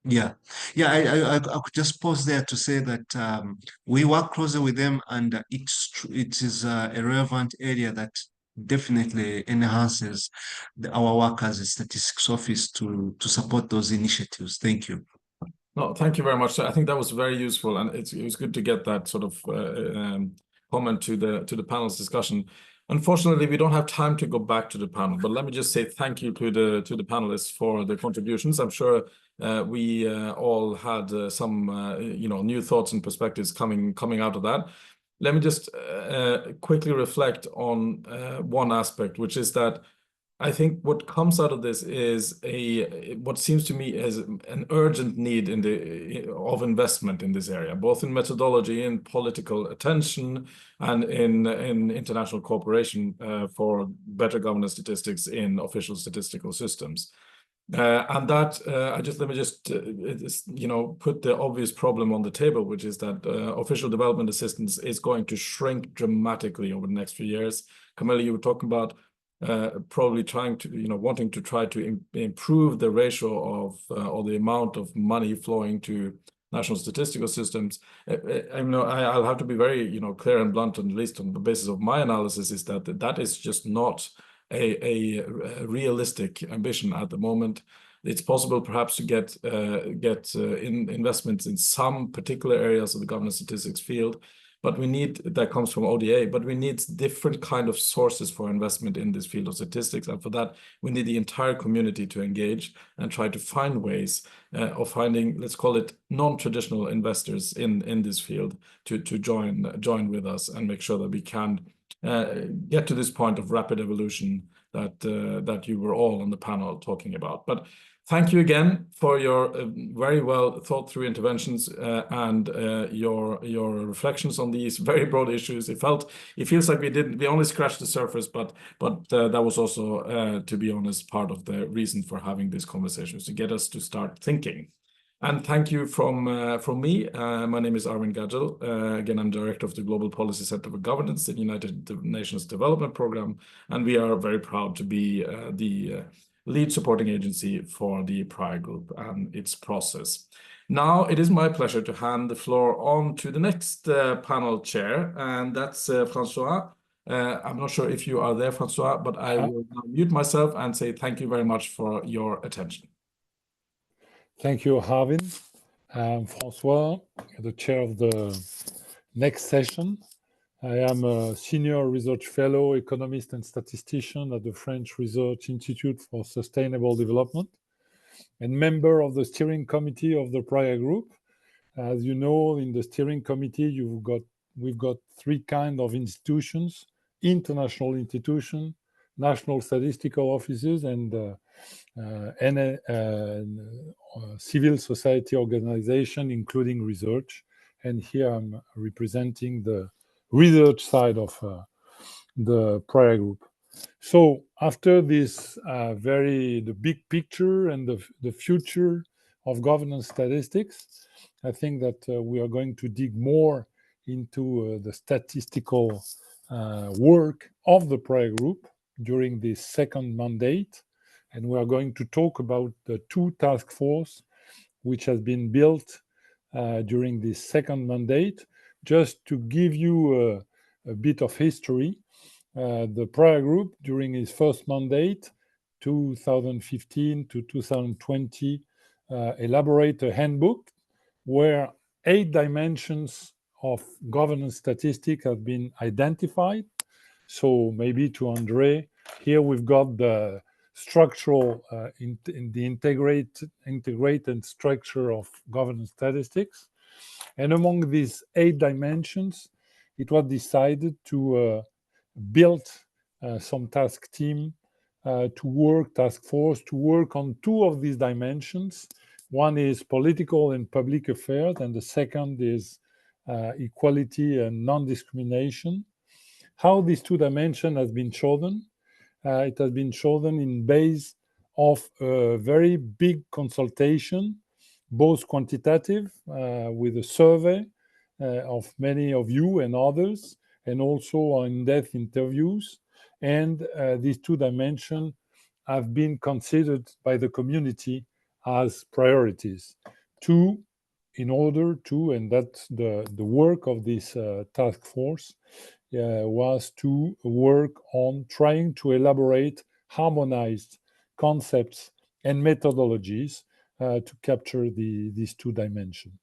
Yeah, I could just pause there to say that we work closely with them, and it is a relevant area that definitely enhances our work as a statistics office to support those initiatives. Thank you. No, thank you very much. I think that was very useful, and it was good to get that sort of comment to the panel's discussion. Unfortunately, we don't have time to go back to the panel, but let me just say thank you to the panelists for their contributions. I'm sure we all had some new thoughts and perspectives coming out of that. Let me just quickly reflect on one aspect, which is that I think what comes out of this is what seems to me as an urgent need of investment in this area, both in methodology and political attention and in international cooperation for better governance statistics in official statistical systems. And that let me just put the obvious problem on the table, which is that official development assistance is going to shrink dramatically over the next few years. Camilla, you were talking about probably trying to, wanting to try to improve the ratio of or the amount of money flowing to national statistical systems. I'll have to be very, clear and blunt, and at least on the basis of my analysis, is that is just not a realistic ambition at the moment. It's possible perhaps to get investments in some particular areas of the governance statistics field, but that comes from ODA, but we need different kind of sources for investment in this field of statistics. And for that, we need the entire community to engage and try to find ways of finding, let's call it, non-traditional investors in this field to join with us and make sure that we can get to this point of rapid evolution that you were all on the panel talking about. But thank you again for your very well thought through interventions and your reflections on these very broad issues. It feels like we only scratched the surface, but that was also, to be honest, part of the reason for having this conversation, is to get us to start thinking. And thank you from me. My name is Arvind Gadgil. Again, I'm Director of the Global Policy Center for Governance at United Nations Development Program, and we are very proud to be the lead supporting agency for the Praia Group and its process. Now, it is my pleasure to hand the floor on to the next panel chair, and that's Francois. I'm not sure if you are there, Francois, but I will now mute myself and say thank you very much for your attention. Thank you, Arvind. I'm Francois, the chair of the next session. I am a senior research fellow, economist and statistician at the French Research Institute for Sustainable Development and member of the steering committee of the Praia Group. As you know, in the steering committee, we've got three kinds of institutions: international institutions, national statistical offices, and civil society organization, including research. And here I'm representing the research side of the Praia Group. So after this the big picture and the future of governance statistics, I think that we are going to dig more into the statistical work of the Praia Group during this second mandate. And we are going to talk about the two task force which has been built during this second mandate. Just to give you a bit of history, the Praia Group during its first mandate, 2015 to 2020, elaborate a handbook where 8 dimensions of governance statistics have been identified. So maybe to Andre, here we've got the structural, in the integrated structure of governance statistics. And among these 8 dimensions, it was decided to build some task force to work on 2 of these dimensions. One is political and public affairs, and the second is equality and non-discrimination. How these 2 dimensions have been chosen? It has been chosen in base of a very big consultation, both quantitative with a survey of many of you and others, and also in-depth interviews. And these 2 dimensions have been considered by the community as priorities. In order to, and that's the work of this task force, was to work on trying to elaborate harmonized concepts and methodologies to capture these 2 dimensions.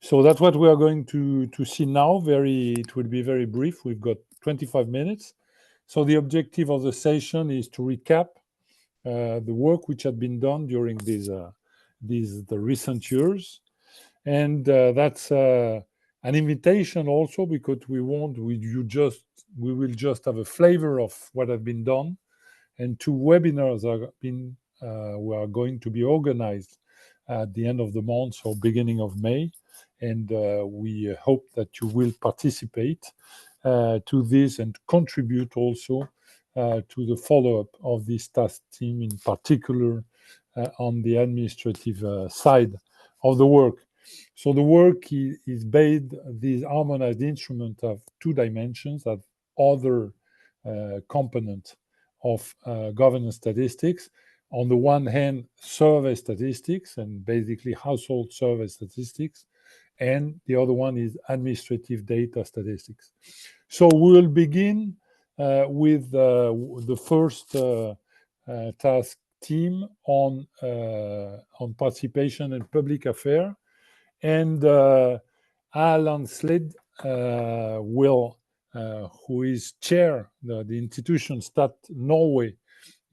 So that's what we are going to see now. It will be very brief. We've got 25 minutes. So the objective of the session is to recap the work which had been done during the recent years. And that's an invitation also, because we will just have a flavor of what has been done. And 2 webinars we are going to be organized at the end of the month or beginning of May. And we hope that you will participate to this and contribute also to the follow-up of this task team, in particular on the administrative side of the work. So the work is based, these harmonized instruments have 2 dimensions, have other component of governance statistics. On the one hand, survey statistics and basically household survey statistics, and the other one is administrative data statistics. So we'll begin with the first task team on participation and public affairs, and Alan Slid will, who is chair the institution Stat Norway,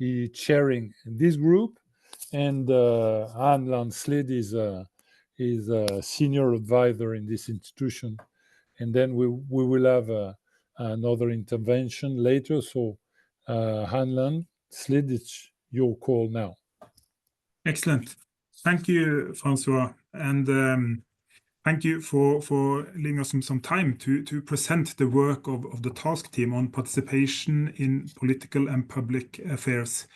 is chairing this group, and Alan Slid is a senior advisor in this institution. And then we will have another intervention later. So Hanlan Slid, it's your call now. Excellent. Thank you, Francois. And thank you for leaving us some time to present the work of the task team on participation in political and public affairs.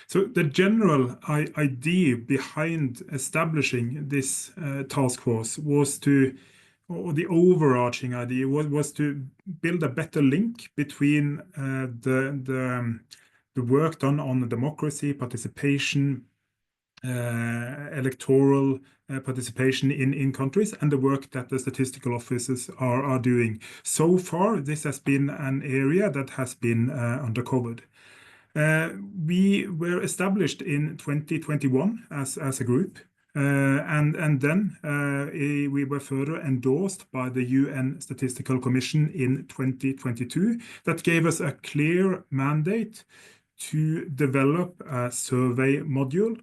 So the general idea behind establishing this task force was or the overarching idea was to build a better link between the work done on democracy, participation, electoral participation in countries, and the work that the statistical offices are doing. So far, this has been an area that has been undercovered. We were established in 2021 as a group, and then we were further endorsed by the UN Statistical Commission in 2022. That gave us a clear mandate to develop a survey module,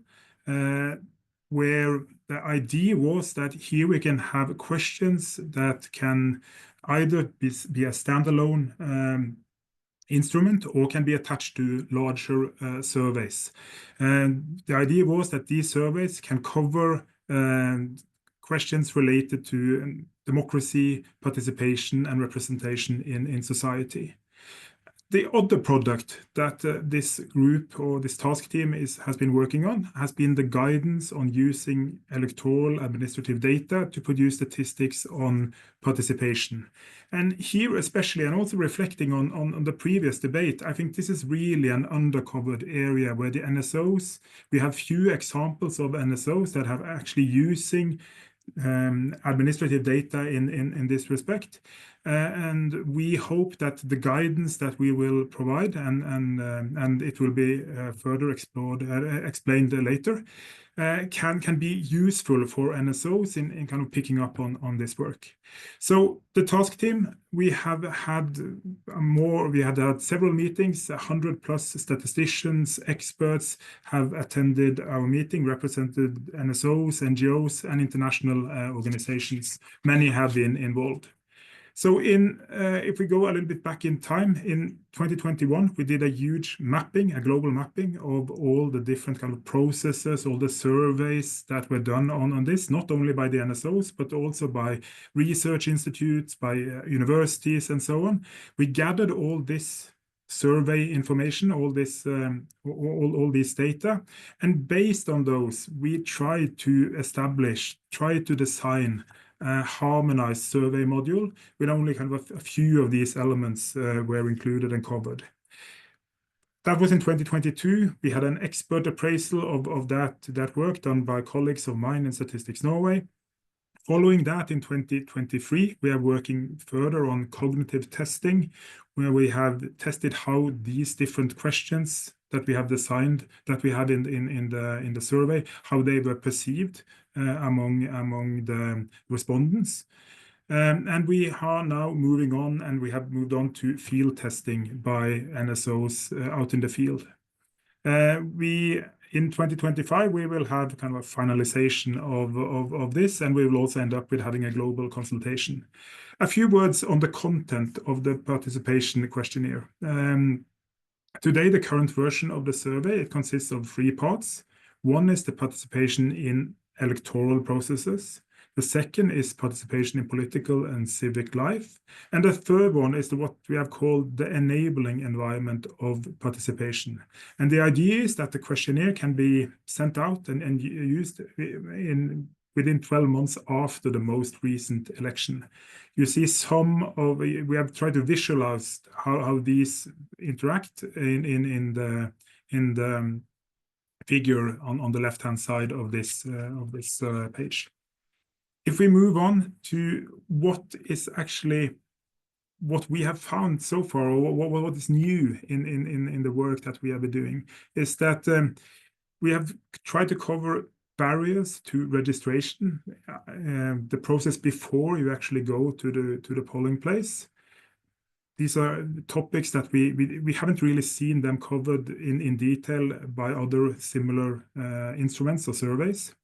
where the idea was that here we can have questions that can either be a standalone instrument or can be attached to larger surveys. And the idea was that these surveys can cover questions related to democracy, participation, and representation in society. The other product that this group or this task team has been working on has been the guidance on using electoral administrative data to produce statistics on participation. And here especially, and also reflecting on the previous debate, I think this is really an undercovered area where the NSOs, we have few examples of NSOs that have actually using administrative data in this respect. And we hope that the guidance that we will provide, and it will be further explained later, can be useful for NSOs in kind of picking up on this work. So the task team, we had several meetings, 100+ statisticians, experts have attended our meeting, represented NSOs, NGOs, and international organizations. Many have been involved. So if we go a little bit back in time, in 2021, we did a huge mapping, a global mapping of all the different kind of processes, all the surveys that were done on this, not only by the NSOs, but also by research institutes, by universities, and so on. We gathered all this survey information, all these data, and based on those, we tried to design a harmonized survey module with only kind of a few of these elements were included and covered. That was in 2022. We had an expert appraisal of that work done by colleagues of mine in Statistics Norway. Following that, in 2023, we are working further on cognitive testing, where we have tested how these different questions that we have designed, that we had in the survey, how they were perceived among the respondents. And we are now moving on, and we have moved on to field testing by NSOs out in the field. In 2025, we will have kind of a finalization of this, and we will also end up with having a global consultation. A few words on the content of the participation questionnaire. Today, the current version of the survey, it consists of 3 parts. One is the participation in electoral processes. The second is participation in political and civic life. And the third one is what we have called the enabling environment of participation. And the idea is that the questionnaire can be sent out and used within 12 months after the most recent election. You see we have tried to visualize how these interact in the figure on the left-hand side of this page. If we move on to what we have found so far, or what is new in the work that we have been doing, is that we have tried to cover barriers to registration, the process before you actually go to the polling place. These are topics that we haven't really seen them covered in detail by other similar instruments or surveys.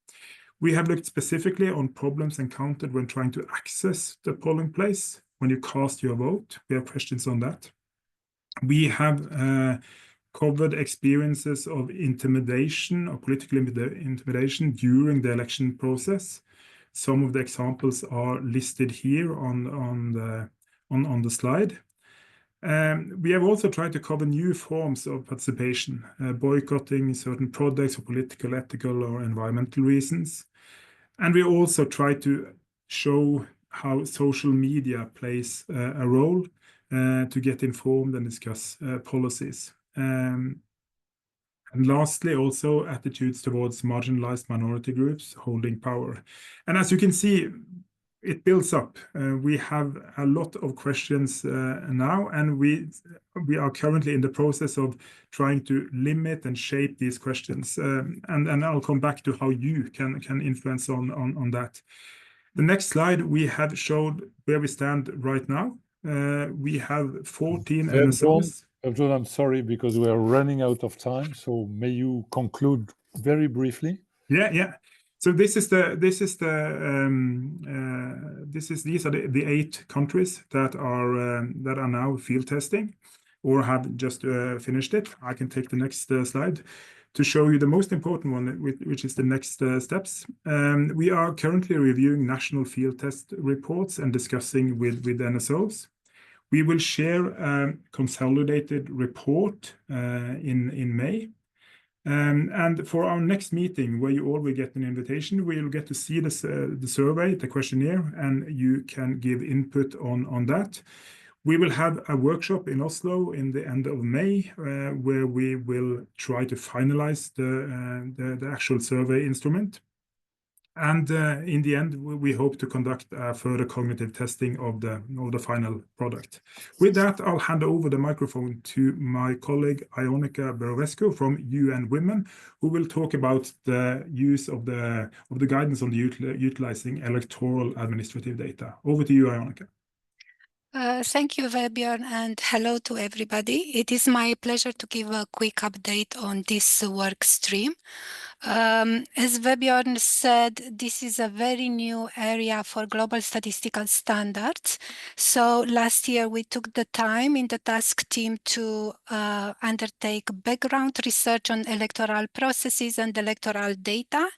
We have looked specifically on problems encountered when trying to access the polling place, when you cast your vote. We have questions on that. We have covered experiences of intimidation or political intimidation during the election process. Some of the examples are listed here on the slide. We have also tried to cover new forms of participation, boycotting certain products for political, ethical, or environmental reasons. And we also try to show how social media plays a role to get informed and discuss policies. And lastly, also attitudes towards marginalized minority groups holding power. And as you can see, it builds up. We have a lot of questions now, and we are currently in the process of trying to limit and shape these questions. And I'll come back to how you can influence on that. The next slide, we have showed where we stand right now. We have 14 NSOs. John, I'm sorry, because we are running out of time. So may you conclude very briefly? Yeah. So these are the 8 countries that are now field testing or have just finished it. I can take the next slide to show you the most important one, which is the next steps. We are currently reviewing national field test reports and discussing with NSOs. We will share a consolidated report in May. And for our next meeting, where you all will get an invitation, we'll get to see the survey, the questionnaire, and you can give input on that. We will have a workshop in Oslo in the end of May, where we will try to finalize the actual survey instrument. And in the end, we hope to conduct further cognitive testing of the final product. With that, I'll hand over the microphone to my colleague Ionica Berovescu from UN Women, who will talk about the use of the guidance on utilizing electoral administrative data. Over to you, Ionica. Thank you, Vebjørn, and hello to everybody. It is my pleasure to give a quick update on this work stream. As Vebjørn said, this is a very new area for global statistical standards. So last year we took the time in the task team to undertake background research on electoral processes and electoral data,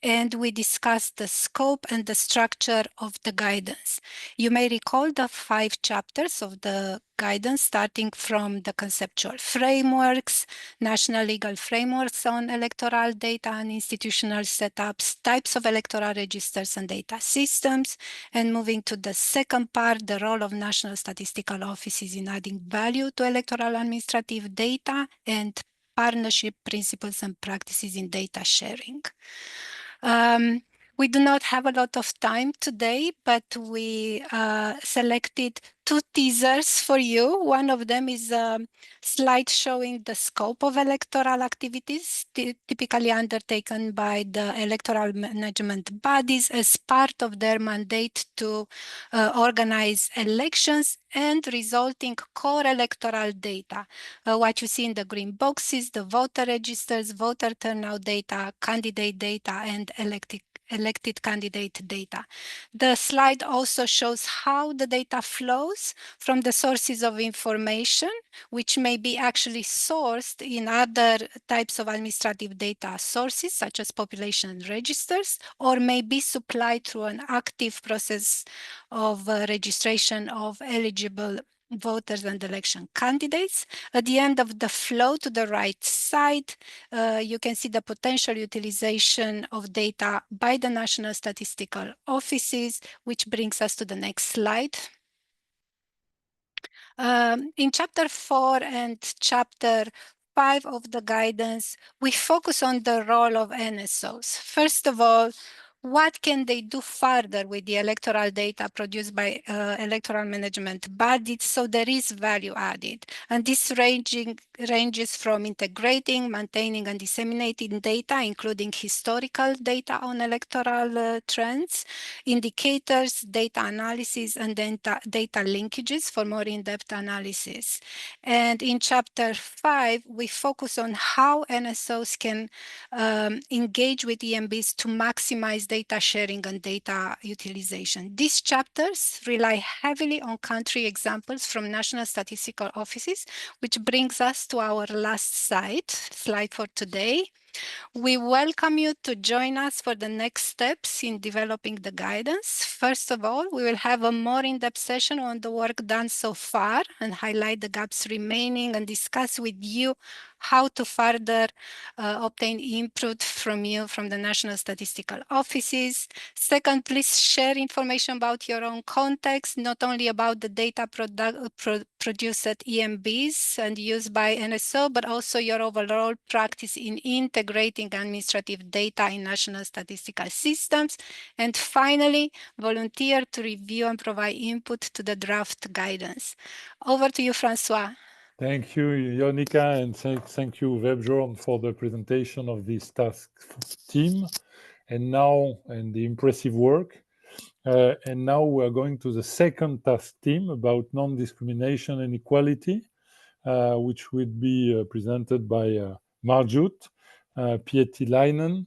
and we discussed the scope and the structure of the guidance. You may recall the 5 chapters of the guidance, starting from the conceptual frameworks, national legal frameworks on electoral data and institutional setups, types of electoral registers and data systems, and moving to the second part, the role of national statistical offices in adding value to electoral administrative data, and partnership principles and practices in data sharing. We do not have a lot of time today, but we selected 2 teasers for you. One of them is a slide showing the scope of electoral activities typically undertaken by the electoral management bodies as part of their mandate to organize elections and resulting core electoral data. What you see in the green boxes, the voter registers, voter turnout data, candidate data, and elected candidate data. The slide also shows how the data flows from the sources of information, which may be actually sourced in other types of administrative data sources, such as population registers, or may be supplied through an active process of registration of eligible voters and election candidates. At the end of the flow to the right side, you can see the potential utilization of data by the national statistical offices, which brings us to the next slide. In chapter 4 and chapter 5 of the guidance, we focus on the role of NSOs. First of all, what can they do further with the electoral data produced by electoral management bodies? So there is value added. And this ranges from integrating, maintaining, and disseminating data, including historical data on electoral trends, indicators, data analysis, and data linkages for more in-depth analysis. And in chapter 5, we focus on how NSOs can engage with EMBs to maximize data sharing and data utilization. These chapters rely heavily on country examples from national statistical offices, which brings us to our last slide for today. We welcome you to join us for the next steps in developing the guidance. First of all, we will have a more in-depth session on the work done so far and highlight the gaps remaining and discuss with you how to further obtain input from you from the national statistical offices. Second, please share information about your own context, not only about the data produced at EMBs and used by NSO, but also your overall practice in integrating administrative data in national statistical systems. And finally, volunteer to review and provide input to the draft guidance. Over to you, Francois. Thank you, Jonica, and thank you, Webjorn, for the presentation of this task team and the impressive work. And now we're going to the second task team about non-discrimination and equality, which will be presented by Marjut Pietiläinen.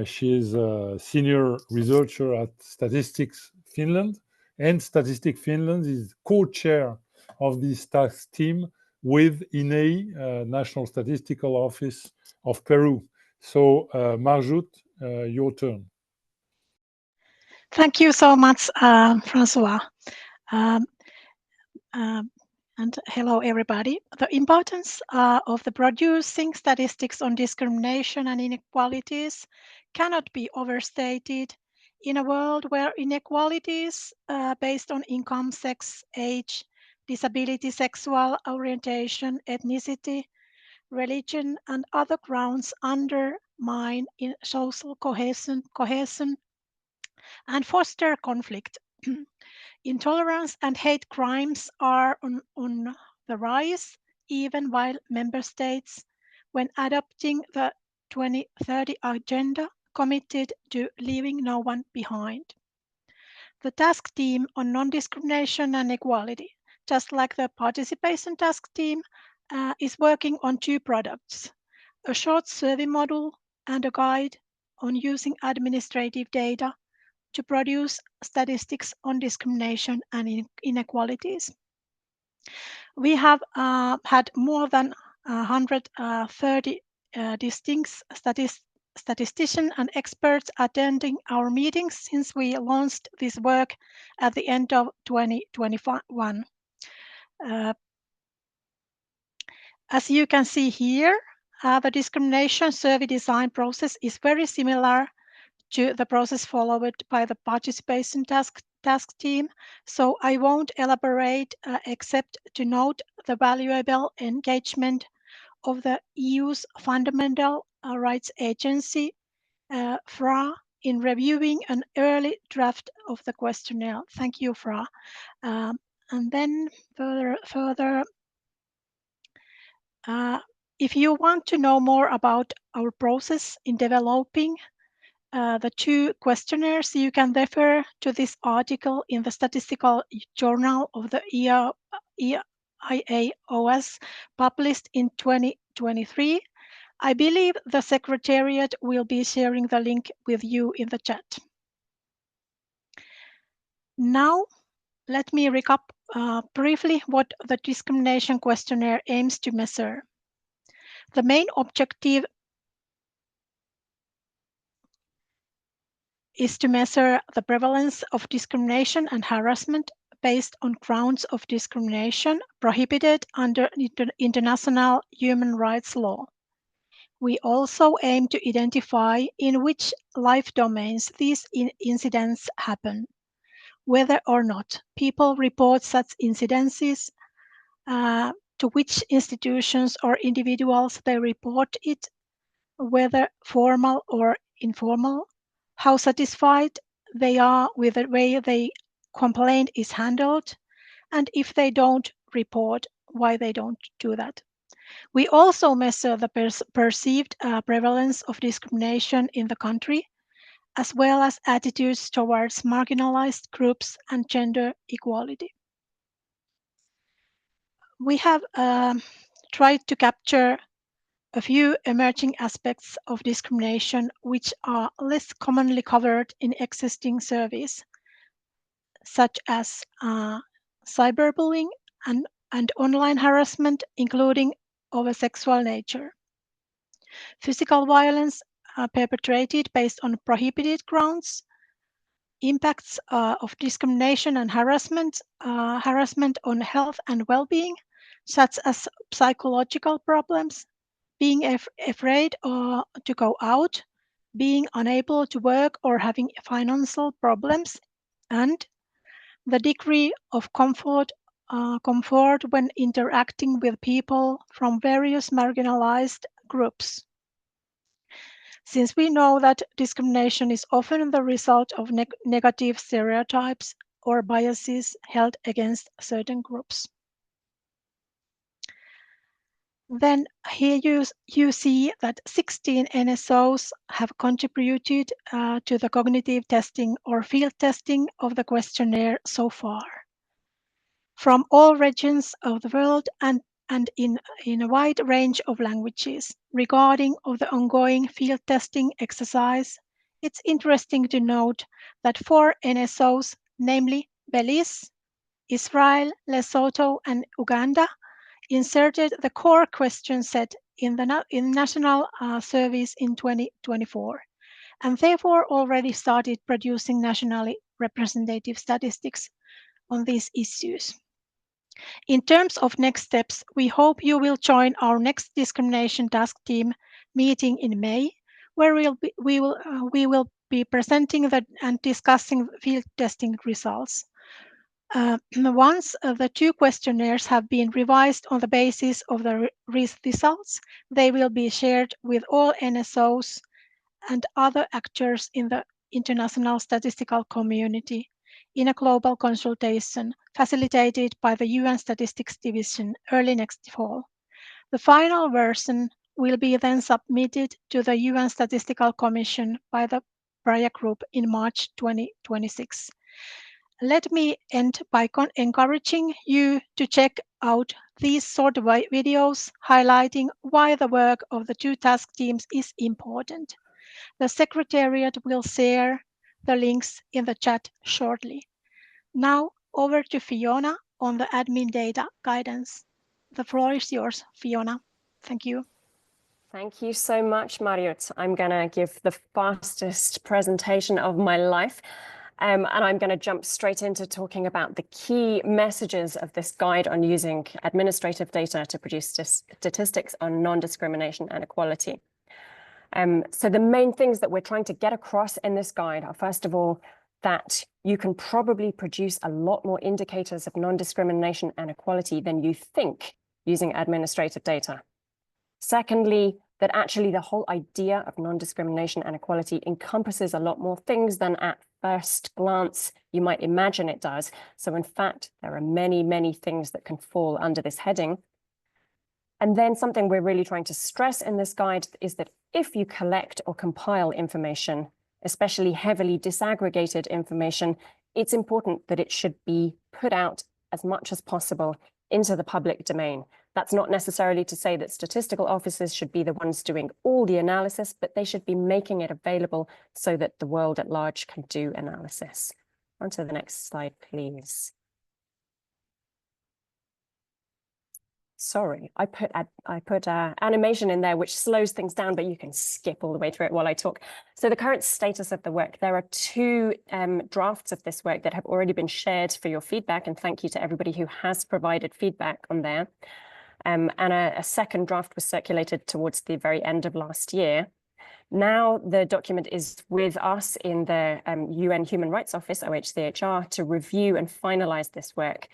She is a senior researcher at Statistics Finland, and Statistics Finland is co-chair of this task team with INEI, National Statistical Office of Peru. So, Marjut, your turn. Thank you so much, Francois. And hello, everybody. The importance of the producing statistics on discrimination and inequalities cannot be overstated. In a world where inequalities based on income, sex, age, disability, sexual orientation, ethnicity, religion, and other grounds undermine in social cohesion and foster conflict. Intolerance and hate crimes are on the rise, even while member states, when adopting the 2030 agenda, committed to leaving no one behind. The task team on non-discrimination and equality, just like the participation task team, is working on two products, a short survey model and a guide on using administrative data to produce statistics on discrimination and inequalities. We have had more than 130 distinct statisticians and experts attending our meetings since we launched this work at the end of 2021. As you can see here, the discrimination survey design process is very similar to the process followed by the participation task team, so I won't elaborate except to note the valuable engagement of the EU's Fundamental Rights Agency, FRA, in reviewing an early draft of the questionnaire. Thank you, FRA. And then further, if you want to know more about our process in developing the two questionnaires, you can refer to this article in the Statistical Journal of the IAOS, published in 2023. I believe the Secretariat will be sharing the link with you in the chat. Now, let me recap briefly what the discrimination questionnaire aims to measure. The main objective is to measure the prevalence of discrimination and harassment based on grounds of discrimination prohibited under international human rights law. We also aim to identify in which life domains these incidents happen, whether or not people report such incidences, to which institutions or individuals they report it, whether formal or informal, how satisfied they are with the way the complaint is handled, and if they don't report, why they don't do that. We also measure the perceived prevalence of discrimination in the country, as well as attitudes towards marginalized groups and gender equality. We have tried to capture a few emerging aspects of discrimination which are less commonly covered in existing surveys, such as cyberbullying and online harassment, including of a sexual nature. Physical violence perpetrated based on prohibited grounds, impacts of discrimination and harassment on health and well-being, such as psychological problems, being afraid to go out, being unable to work or having financial problems, and the degree of comfort when interacting with people from various marginalized groups. Since we know that discrimination is often the result of negative stereotypes or biases held against certain groups. Then here you see that 16 NSOs have contributed to the cognitive testing or field testing of the questionnaire so far. From all regions of the world and in a wide range of languages. Regarding of the ongoing field testing exercise, it's interesting to note that 4 NSOs, namely Belize, Israel, Lesotho, and Uganda, inserted the core question set in the national surveys in 2024, and therefore already started producing nationally representative statistics on these issues. In terms of next steps, we hope you will join our next discrimination task team meeting in May, where we will be presenting and discussing field testing results. Once the 2 questionnaires have been revised on the basis of the results, they will be shared with all NSOs and other actors in the international statistical community in a global consultation facilitated by the UN Statistics Division early next fall. The final version will be then submitted to the UN Statistical Commission by the Praia Group in March 2026. Let me end by encouraging you to check out these short videos highlighting why the work of the 2 task teams is important. The Secretariat will share the links in the chat shortly. Now over to Fiona on the admin data guidance. The floor is yours, Fiona. Thank you. Thank you so much, Marjut. I'm going to give the fastest presentation of my life. And I'm going to jump straight into talking about the key messages of this guide on using administrative data to produce statistics on non-discrimination and equality. So the main things that we're trying to get across in this guide are, first of all, that you can probably produce a lot more indicators of non-discrimination and equality than you think using administrative data. Secondly, that actually the whole idea of non-discrimination and equality encompasses a lot more things than at first glance you might imagine it does. So in fact, there are many, many things that can fall under this heading. And then something we're really trying to stress in this guide is that if you collect or compile information, especially heavily disaggregated information, it's important that it should be put out as much as possible into the public domain. That's not necessarily to say that statistical officers should be the ones doing all the analysis, but they should be making it available so that the world at large can do analysis. On to the next slide, please. Sorry, I put animation in there which slows things down, but you can skip all the way through it while I talk. So the current status of the work, there are two drafts of this work that have already been shared for your feedback, and thank you to everybody who has provided feedback on there. And a second draft was circulated towards the very end of last year. Now the document is with us in the UN Human Rights Office, OHCHR, to review and finalize this work.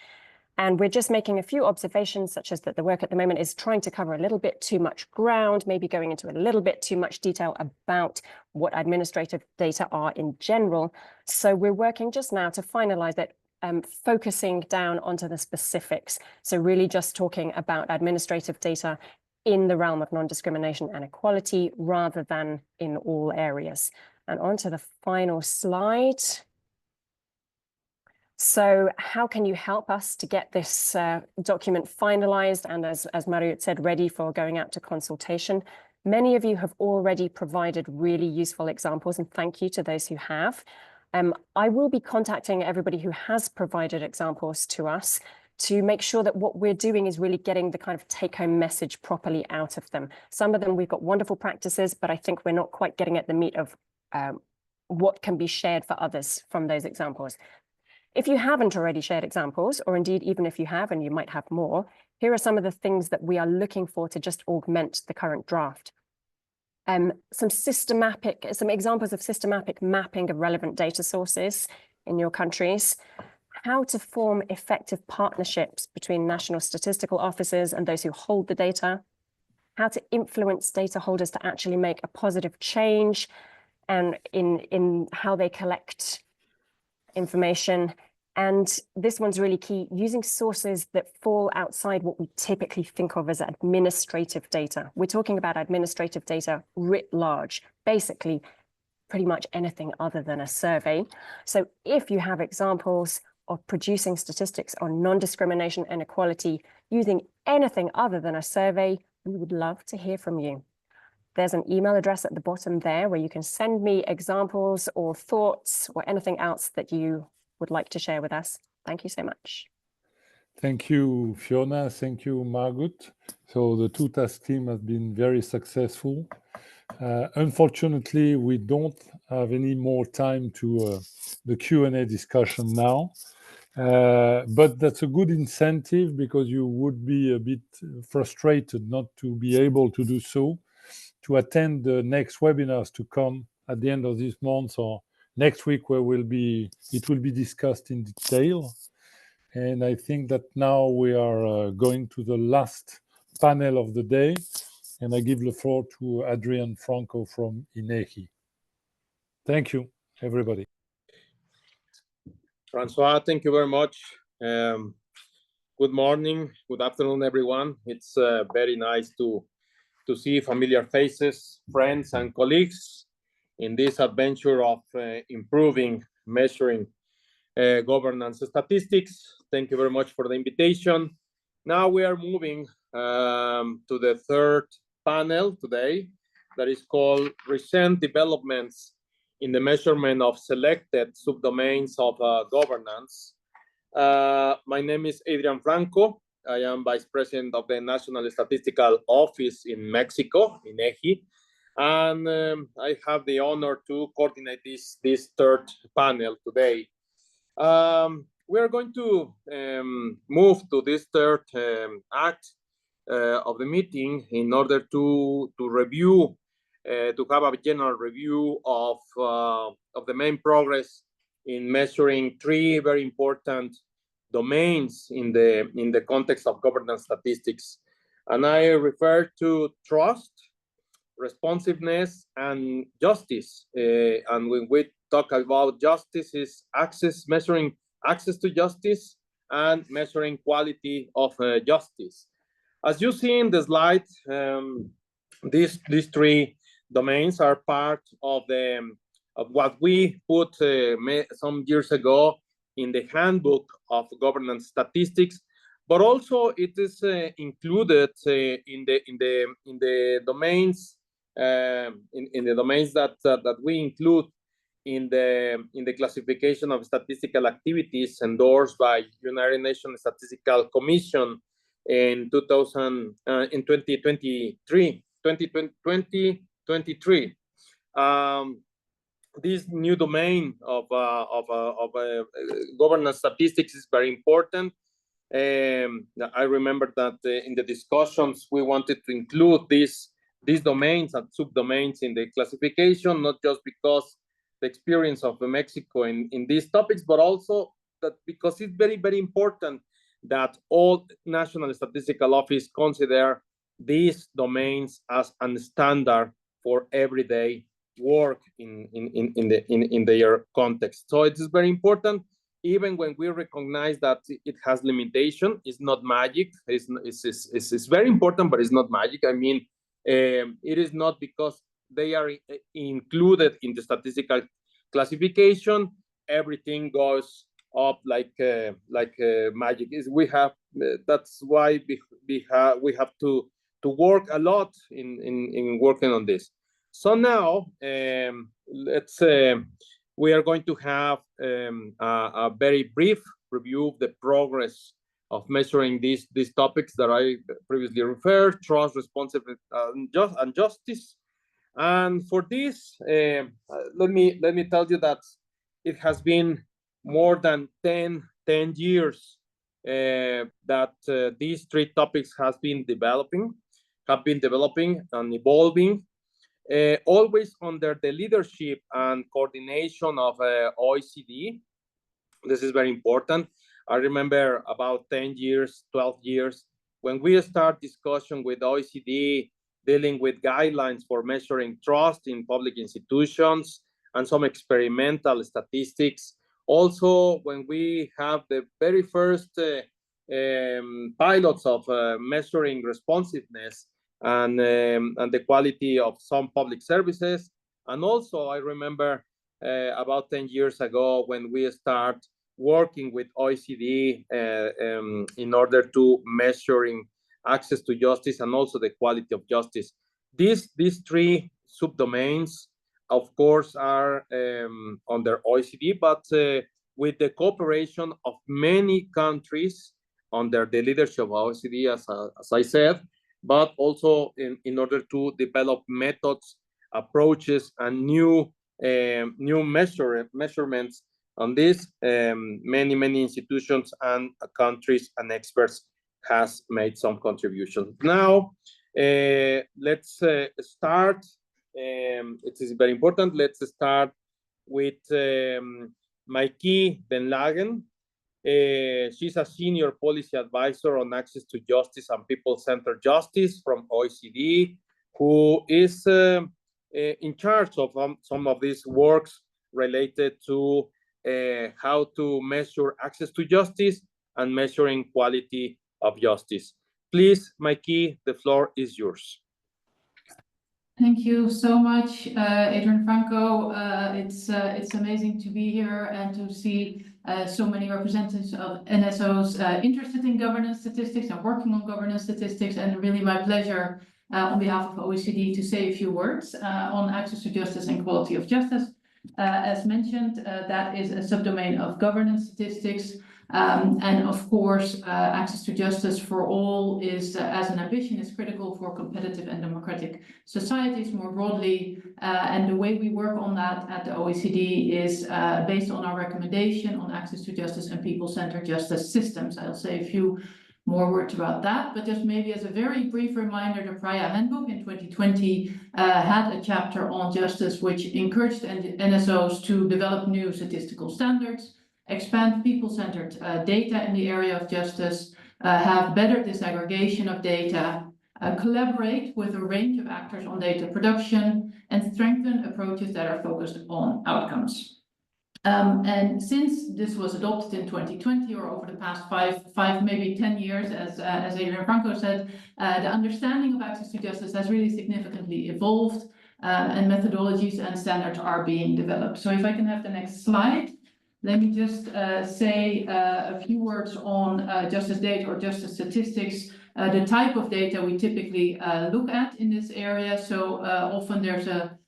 And we're just making a few observations, such as that the work at the moment is trying to cover a little bit too much ground, maybe going into a little bit too much detail about what administrative data are in general. So we're working just now to finalize it, focusing down onto the specifics. So really just talking about administrative data in the realm of non-discrimination and equality rather than in all areas. And on to the final slide. So how can you help us to get this document finalized and, as Mariut said, ready for going out to consultation? Many of you have already provided really useful examples, and thank you to those who have. I will be contacting everybody who has provided examples to us to make sure that what we're doing is really getting the kind of take-home message properly out of them. Some of them we've got wonderful practices, but I think we're not quite getting at the meat of what can be shared for others from those examples. If you haven't already shared examples, or indeed even if you have and you might have more, here are some of the things that we are looking for to just augment the current draft. Some examples of systematic mapping of relevant data sources in your countries, how to form effective partnerships between national statistical officers and those who hold the data, how to influence data holders to actually make a positive change and in how they collect information. And this one's really key, using sources that fall outside what we typically think of as administrative data. We're talking about administrative data writ large, basically pretty much anything other than a survey. So if you have examples of producing statistics on non-discrimination and equality using anything other than a survey, we would love to hear from you. There's an email address at the bottom there where you can send me examples or thoughts or anything else that you would like to share with us. Thank you so much. Thank you, Fiona. Thank you, Margot. So the two task team has been very successful. Unfortunately, we don't have any more time to the Q&A discussion now. But that's a good incentive because you would be a bit frustrated not to be able to do so, to attend the next webinars to come at the end of this month or next week, where it will be discussed in detail. And I think that now we are going to the last panel of the day, and I give the floor to Adrian Franco from INEGI. Thank you, everybody. Francois, thank you very much. Good morning, good afternoon, everyone. It's very nice to see familiar faces, friends, and colleagues in this adventure of improving, measuring governance statistics. Thank you very much for the invitation. Now we are moving to the third panel today, that is called Recent Developments in the Measurement of Selected Subdomains of Governance. My name is Adrian Franco. I am Vice President of the National Statistical Office in Mexico, INEGI, and I have the honor to coordinate this third panel today. We are going to move to this third act of the meeting in order to review, to have a general review of the main progress in measuring three very important domains in the context of governance statistics. And I refer to trust, responsiveness, and justice. And when we talk about justice, is measuring access to justice and measuring quality of justice. As you see in the slide, these three domains are part of what we put some years ago in the handbook of governance statistics but also it is included in the domains in the domains that we include in the classification of statistical activities endorsed by United Nations Statistical Commission in 2023. This new domain of governance statistics is very important. I remember that in the discussions we wanted to include these domains and subdomains in the classification, not just because the experience of Mexico in these topics, but also that because it's very, very important that all National Statistical Office consider these domains as a standard for everyday work in their context. So it is very important, even when we recognize that it has limitation. It's not magic. It's very important, but it's not magic. I mean, it is not because they are included in the statistical classification, everything goes up like magic. That's why we have to work a lot in working on this. So now we are going to have a very brief review of the progress of measuring these topics that I previously referred: trust, responsiveness, and justice. And for this, let me tell you that it has been more than 10 years that these three topics have been developing and evolving, always under the leadership and coordination of OECD. This is very important. I remember about 10 years, 12 years, when we start discussion with OECD dealing with guidelines for measuring trust in public institutions and some experimental statistics. Also, when we have the very first pilots of measuring responsiveness and the quality of some public services. And also, I remember about 10 years ago when we start working with OECD in order to measuring access to justice and also the quality of justice. These three subdomains, of course, are under OECD, but with the cooperation of many countries under the leadership of OECD, as I said, but also in order to develop methods, approaches, and new measurements on this. Many institutions and countries and experts has made some contributions. Now, let's start. It is very important. Let's start with Maiki Den Lagen. She's a senior policy advisor on access to justice and people-centered justice from OECD, who is in charge of some of these works related to how to measure access to justice and measuring quality of justice. Please, Maiki, the floor is yours. Thank you so much, Adrian Franco. It's amazing to be here and to see so many representatives of NSOs interested in governance statistics and working on governance statistics, and really my pleasure on behalf of OECD to say a few words on access to justice and quality of justice. As mentioned, that is a subdomain of governance statistics. And of course, access to justice for all is, as an ambition, is critical for competitive and democratic societies more broadly. And the way we work on that at the OECD is based on our recommendation on access to justice and people-centered justice systems. I'll say a few more words about that, but just maybe as a very brief reminder, the Praia handbook in 2020 had a chapter on justice, which encouraged NSOs to develop new statistical standards, expand people-centered data in the area of justice, have better disaggregation of data, collaborate with a range of actors on data production, and strengthen approaches that are focused on outcomes. And since this was adopted in 2020, or over the past five, maybe 10 years, as Adrian Franco said, the understanding of access to justice has really significantly evolved, and methodologies and standards are being developed. So if I can have the next slide. let me just say a few words on justice data or justice statistics, the type of data we typically look at in this area. So often there's a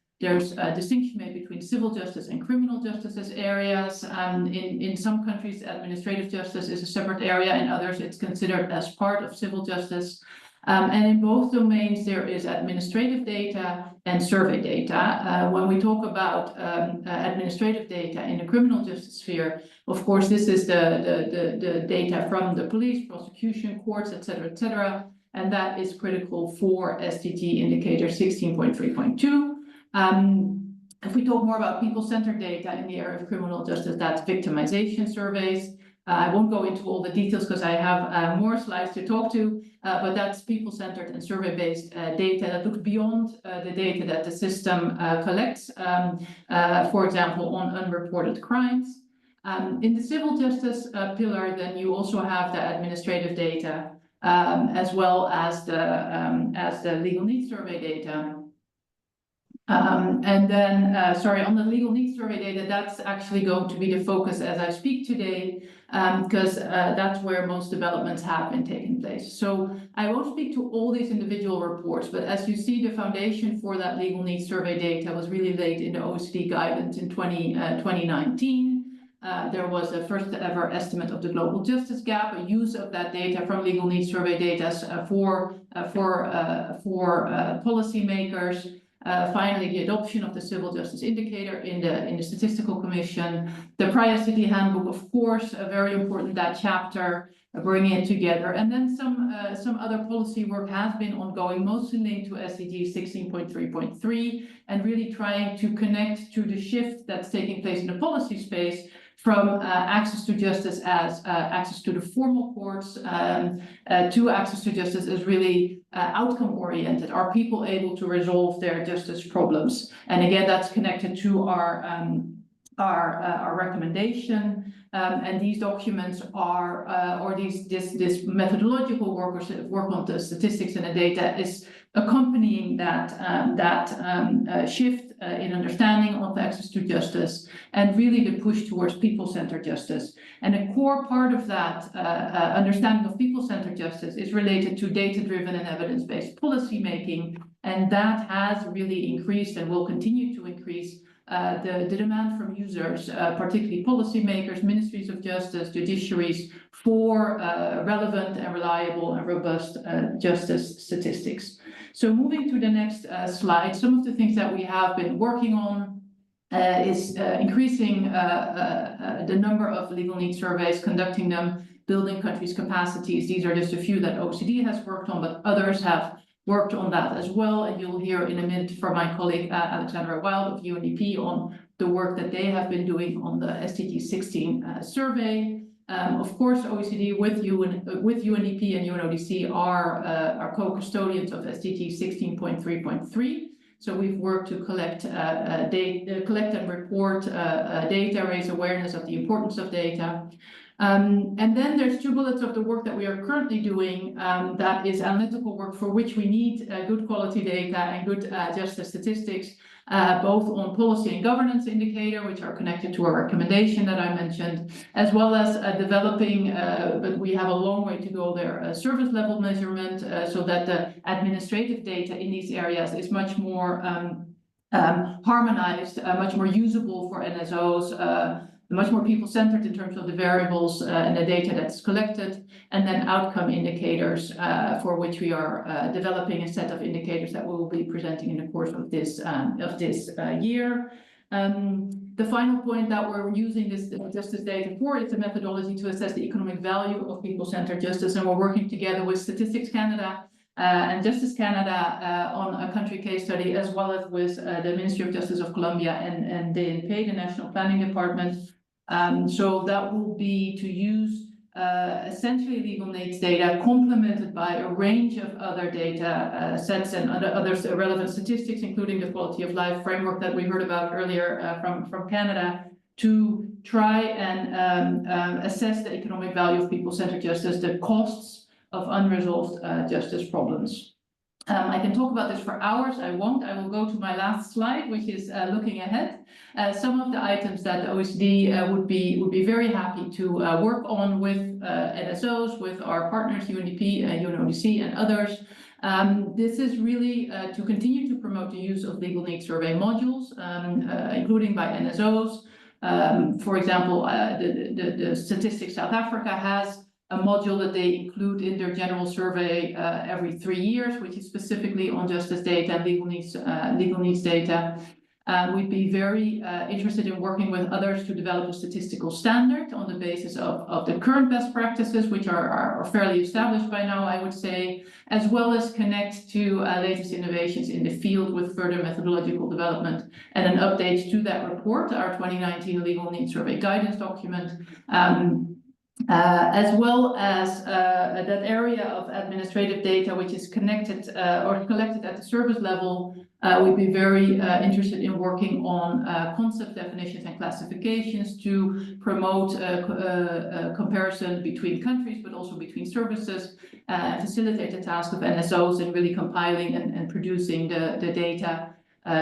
distinction made between civil justice and criminal justice as areas. In some countries, administrative justice is a separate area. In others, it's considered as part of civil justice. And in both domains, there is administrative data and survey data. When we talk about administrative data in the criminal justice sphere, of course, this is the data from the police, prosecution, courts, et cetera, and that is critical for SDG indicator 16.3.2. If we talk more about people-centered data in the area of criminal justice, that's victimization surveys. I won't go into all the details because I have more slides to talk to, but that's people-centered and survey-based data that looks beyond the data that the system collects, for example, on unreported crimes. In the civil justice pillar, then you also have the administrative data as well as the legal needs survey data. And then, sorry, on the legal needs survey data, that's actually going to be the focus as I speak today, because that's where most developments have been taking place. So I won't speak to all these individual reports, but as you see, the foundation for that legal needs survey data was really laid in the OECD guidance in 2019. There was a first ever estimate of the global justice gap, a use of that data from legal needs survey data for policymakers. Finally, the adoption of the civil justice indicator in the statistical commission, the Praia City handbook, of course, very important, that chapter, bringing it together. And then some other policy work has been ongoing, mostly linked to SDG 16.3.3, and really trying to connect to the shift that's taking place in the policy space from access to justice as access to the formal courts to access to justice as really outcome oriented. Are people able to resolve their justice problems? And again, that's connected to our recommendation. And these documents are, or this methodological work on the statistics and the data is accompanying that shift in understanding of access to justice and really the push towards people-centered justice. And a core part of that understanding of people-centered justice is related to data-driven and evidence-based policy making, and that has really increased and will continue to increase the demand from users, particularly policymakers, ministries of justice, judiciaries, for relevant and reliable and robust justice statistics. So moving to the next slide, some of the things that we have been working on is increasing the number of legal needs surveys, conducting them, building countries' capacities. These are just a few that OECD has worked on, but others have worked on that as well, and you'll hear in a minute from my colleague Alexandra Wild of UNDP on the work that they have been doing on the SDG 16 survey. Of course, OECD with UNDP and UNODC are co-custodians of SDG 16.3.3. So we've worked to collect and report data, raise awareness of the importance of data. And then there's two bullets of the work that we are currently doing, that is analytical work for which we need good quality data and good justice statistics, both on policy and governance indicator, which are connected to our recommendation that I mentioned, as well as developing, but we have a long way to go there, service level measurement, so that the administrative data in these areas is much more harmonized, much more usable for NSOs, much more people-centered in terms of the variables and the data that's collected, and then outcome indicators for which we are developing a set of indicators that we will be presenting in the course of this year. The final point that we're using this justice data for is a methodology to assess the economic value of people-centered justice, and we're working together with Statistics Canada and Justice Canada on a country case study, as well as with the Ministry of Justice of Colombia and DNP, the National Planning Department. So that will be to use essentially legal needs data complemented by a range of other data sets and other relevant statistics, including the quality of life framework that we heard about earlier from Canada, to try and assess the economic value of people-centered justice, the costs of unresolved justice problems. I can talk about this for hours. I won't. I will go to my last slide, which is looking ahead. Some of the items that OECD would be very happy to work on with NSOs, with our partners, UNDP, UNODC, and others. This is really to continue to promote the use of legal needs survey modules, including by NSOs. For example, the Statistics South Africa has a module that they include in their general survey every 3 years, which is specifically on justice data and legal needs data. We'd be very interested in working with others to develop a statistical standard on the basis of the current best practices, which are fairly established by now, I would say, as well as connect to latest innovations in the field with further methodological development and an update to that report, our 2019 Legal Needs Survey Guidance document. As well as that area of administrative data, which is connected or collected at the service level, we'd be very interested in working on concept definitions and classifications to promote comparison between countries, but also between services, facilitate the task of NSOs in really compiling and producing the data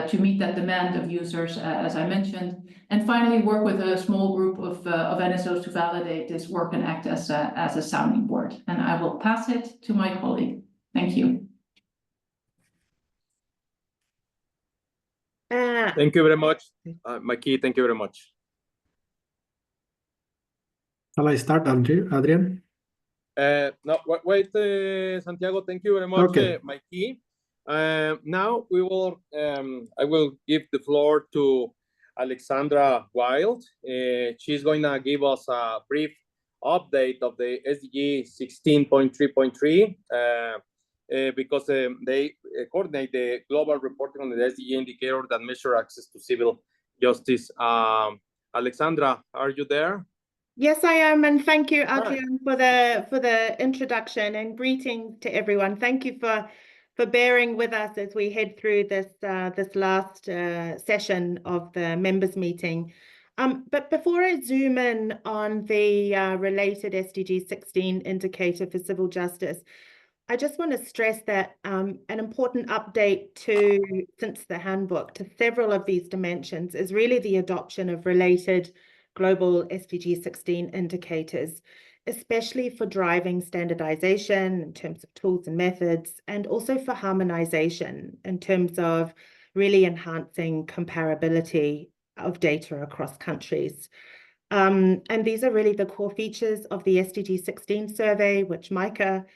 to meet that demand of users, as I mentioned. And finally, work with a small group of NSOs to validate this work and act as a sounding board. And I will pass it to my colleague. Thank you. Thank you very much, Maki. Thank you very much. Shall I start, Adrian? No, wait, Santiago. Thank you very much, Okay. Maki. Now we will. I will give the floor to Alexandra Wild. She's going to give us a brief update of the SDG 16.3.3 because they coordinate the global reporting on the SDG indicator that measure access to civil justice. Alexandra, are you there? Yes, I am, and thank you, Adrian, for the introduction, and greetings to everyone. Thank you for bearing with us as we head through this last session of the members meeting. But before I zoom in on the related SDG 16 indicator for civil justice, I just want to stress that an important update since the handbook to several of these dimensions is really the adoption of related global SDG 16 indicators, especially for driving standardization in terms of tools and methods, and also for harmonization in terms of really enhancing comparability of data across countries. And these are really the core features of the SDG 16 survey, which Micah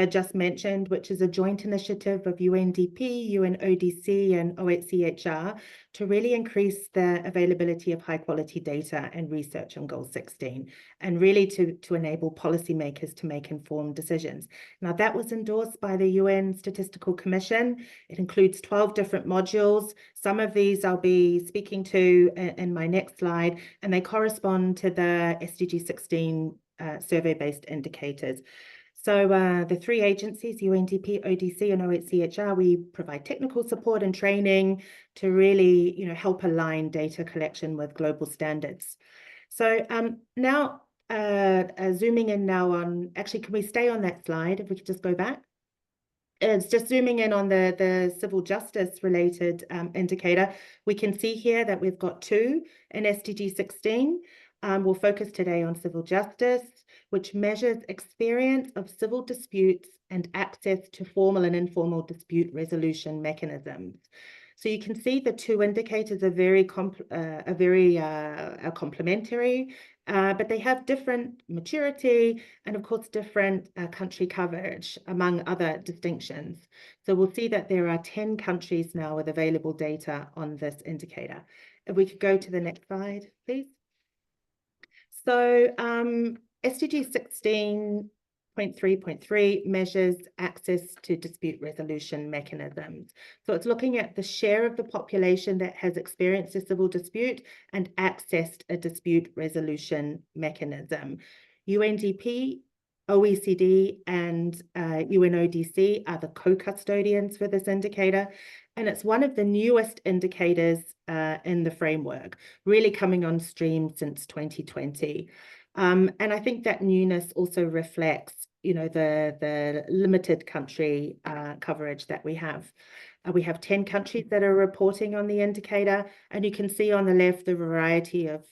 just mentioned, which is a joint initiative of UNDP, UNODC, and OHCHR to really increase the availability of high quality data and research on Goal 16, and really to enable policymakers to make informed decisions. Now, that was endorsed by the UN Statistical Commission. It includes 12 different modules. Some of these I'll be speaking to in my next slide, and they correspond to the SDG 16 survey-based indicators. So the three agencies, UNDP, ODC, and OHCHR, we provide technical support and training to really, help align data collection with global standards. So now, zooming in now on, actually, can we stay on that slide if we could just go back? It's just zooming in on the civil justice related indicator. We can see here that we've got two in SDG 16. We'll focus today on civil justice, which measures experience of civil disputes and access to formal and informal dispute resolution mechanisms. So you can see the two indicators are very complementary, but they have different maturity and, of course, different country coverage, among other distinctions. So we'll see that there are 10 countries now with available data on this indicator. If we could go to the next slide, please. So SDG 16.3.3 measures access to dispute resolution mechanisms. So it's looking at the share of the population that has experienced a civil dispute and accessed a dispute resolution mechanism. UNDP, OECD, and UNODC are the co-custodians for this indicator. And it's one of the newest indicators in the framework, really coming on stream since 2020. And I think that newness also reflects the limited country coverage that we have. We have 10 countries that are reporting on the indicator, and you can see on the left the variety of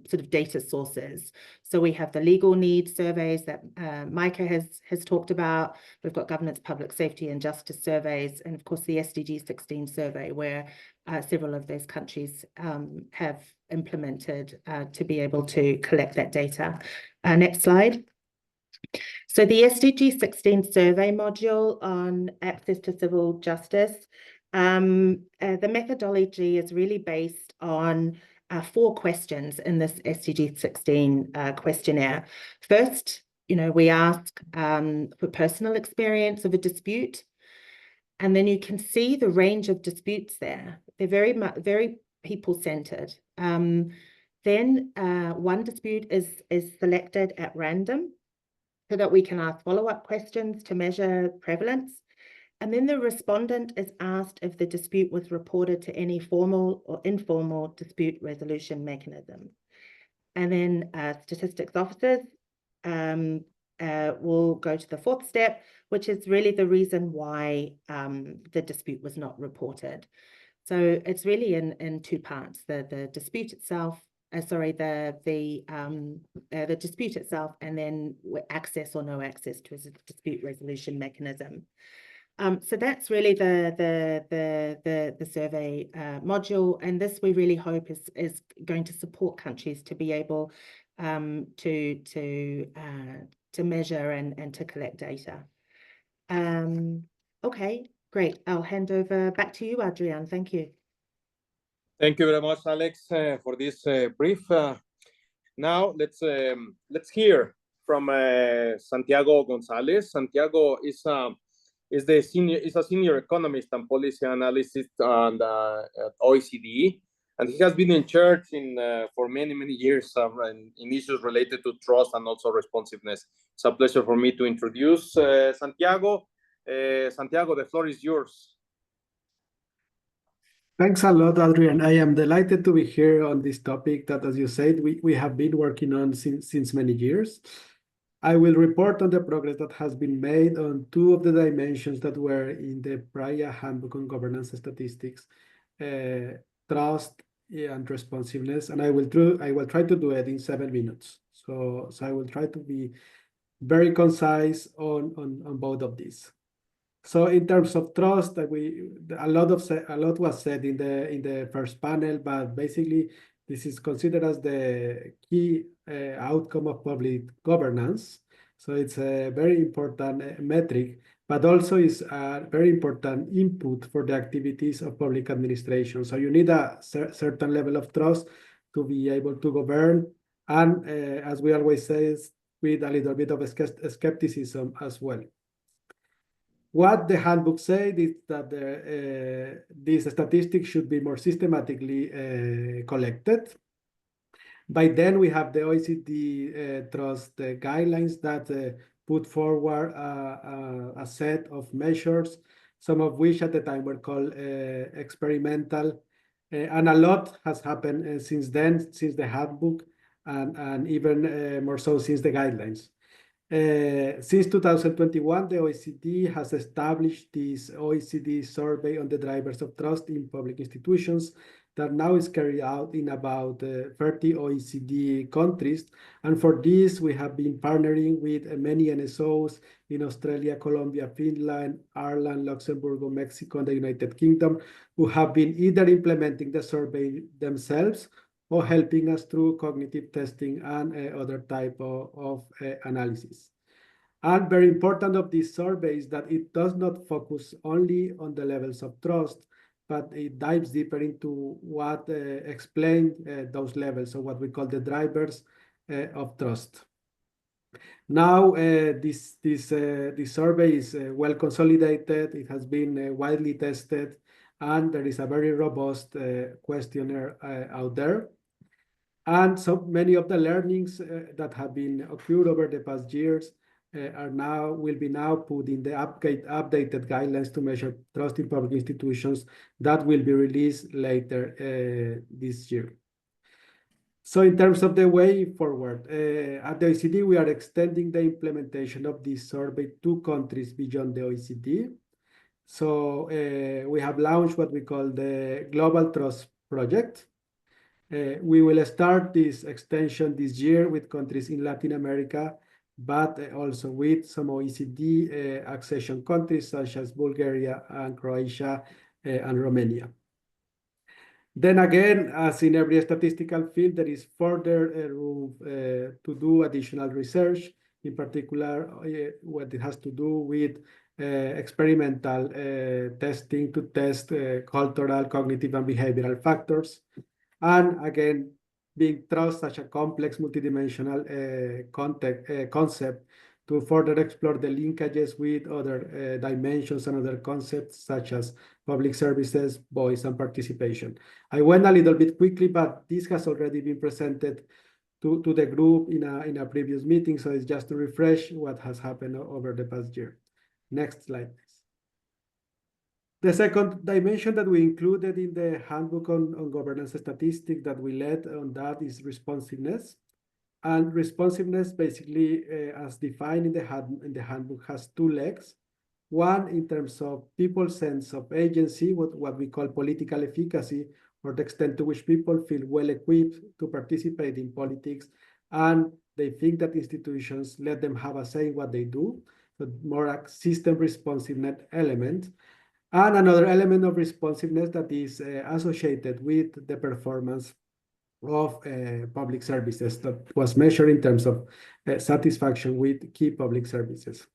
sort of data sources. So we have the legal needs surveys that Micah has talked about. We've got governance, public safety and justice surveys, and of course the SDG 16 survey, where several of those countries have implemented to be able to collect that data. Next slide. So the SDG 16 survey module on access to civil justice, the methodology is really based on 4 questions in this SDG 16 questionnaire. First, we ask for personal experience of a dispute, and then you can see the range of disputes there. They're very people-centered. Then one dispute is selected at random, so that we can ask follow-up questions to measure prevalence. And then the respondent is asked if the dispute was reported to any formal or informal dispute resolution mechanism. And then statistics officers will go to the 4th step, which is really the reason why the dispute was not reported. So it's really in 2 parts: the dispute itself, the dispute itself, and then access or no access to a dispute resolution mechanism. So that's really the survey module, and this we really hope is going to support countries to be able to measure and to collect data. Okay, great. I'll hand over back to you, Adrian. Thank you. Thank you very much, Alex, for this brief. Now let's hear from Santiago Gonzalez. Santiago is a senior economist and policy analyst at OECD, and he has been in charge for many years in issues related to trust and also responsiveness. It's a pleasure for me to introduce Santiago. Santiago, the floor is yours. Thanks a lot, Adrian. I am delighted to be here on this topic that, as you said, we have been working on since many years. I will report on the progress that has been made on 2 of the dimensions that were in the Praia Handbook on Governance Statistics, trust and responsiveness, and I will try to do it in 7 minutes. So I will try to be very concise on both of these. So in terms of trust, a lot was said in the first panel, but basically this is considered as the key outcome of public governance. So it's a very important metric, but also is a very important input for the activities of public administration. So you need a certain level of trust to be able to govern, and as we always say, with a little bit of skepticism as well. What the handbook said is that these statistics should be more systematically collected. By then, we have the OECD trust guidelines that put forward a set of measures, some of which at the time were called experimental. And a lot has happened since then, since the handbook, and even more so since the guidelines. Since 2021, the OECD has established this OECD survey on the drivers of trust in public institutions that now is carried out in about 30 OECD countries. And for this, we have been partnering with many NSOs in Australia, Colombia, Finland, Ireland, Luxembourg, Mexico, and the United Kingdom, who have been either implementing the survey themselves or helping us through cognitive testing and other type of analysis. And very important of this survey is that it does not focus only on the levels of trust, but it dives deeper into what explain those levels, so what we call the drivers of trust. Now, this survey is well consolidated. It has been widely tested, and there is a very robust questionnaire out there. And so many of the learnings that have been occurred over the past years will be now put in the updated guidelines to measure trust in public institutions that will be released later this year. So in terms of the way forward, at the OECD, we are extending the implementation of this survey to countries beyond the OECD. So we have launched what we call the Global Trust Project. We will start this extension this year with countries in Latin America, but also with some OECD accession countries such as Bulgaria and Croatia and Romania. Then again, as in every statistical field, there is further room to do additional research, in particular what it has to do with experimental testing to test cultural, cognitive, and behavioral factors. And again, being trust such a complex multidimensional concept to further explore the linkages with other dimensions and other concepts such as public services, voice, and participation. I went a little bit quickly, but this has already been presented to the group in a previous meeting, so it's just to refresh what has happened over the past year. Next slide, please. The second dimension that we included in the handbook on governance statistics that we led on that is responsiveness. And responsiveness, basically, as defined in the handbook, has two legs. One, in terms of people's sense of agency, what we call political efficacy, or the extent to which people feel well equipped to participate in politics, and they think that institutions let them have a say in what they do. So more a system responsiveness element. And another element of responsiveness that is associated with the performance of public services that was measured in terms of satisfaction with key public services.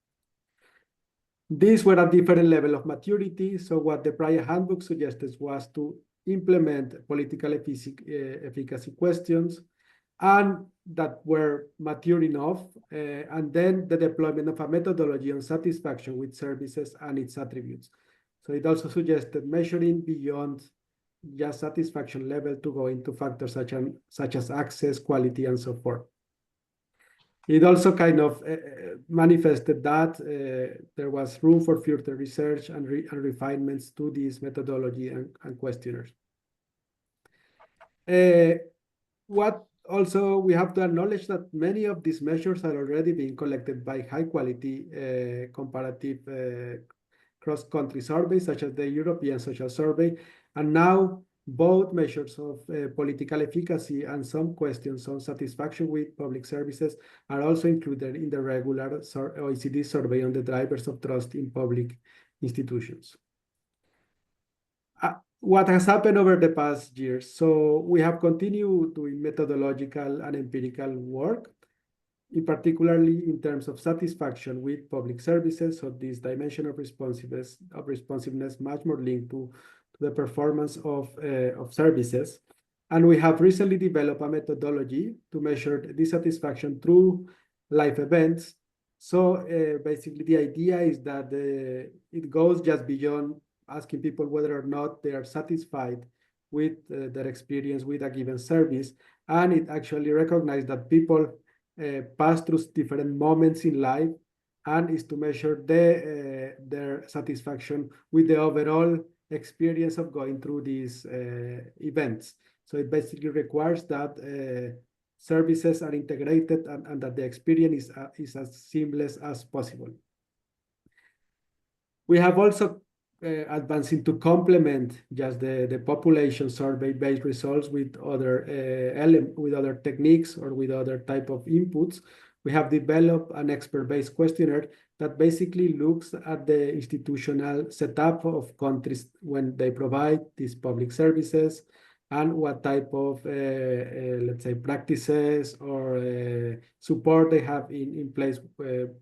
These were a different level of maturity. So what the Praia handbook suggested was to implement political efficacy questions and that were mature enough, and then the deployment of a methodology on satisfaction with services and its attributes. So it also suggested measuring beyond just satisfaction level to go into factors such as access, quality, and so forth. It also kind of manifested that there was room for further research and refinements to this methodology and questionnaires. What also we have to acknowledge that many of these measures are already being collected by high quality comparative cross-country surveys such as the European Social Survey, and now both measures of political efficacy and some questions on satisfaction with public services are also included in the regular OECD survey on the drivers of trust in public institutions. What has happened over the past years? So we have continued doing methodological and empirical work, in particularly in terms of satisfaction with public services. So this dimension of responsiveness much more linked to the performance of services. And we have recently developed a methodology to measure dissatisfaction through life events. So basically the idea is that it goes just beyond asking people whether or not they are satisfied with their experience with a given service. And it actually recognizes that people pass through different moments in life, and is to measure their satisfaction with the overall experience of going through these events. So it basically requires that services are integrated and that the experience is as seamless as possible. We have also advancing to complement just the population survey-based results with other techniques or with other type of inputs. We have developed an expert-based questionnaire that basically looks at the institutional setup of countries when they provide these public services and what type of, let's say, practices or support they have in place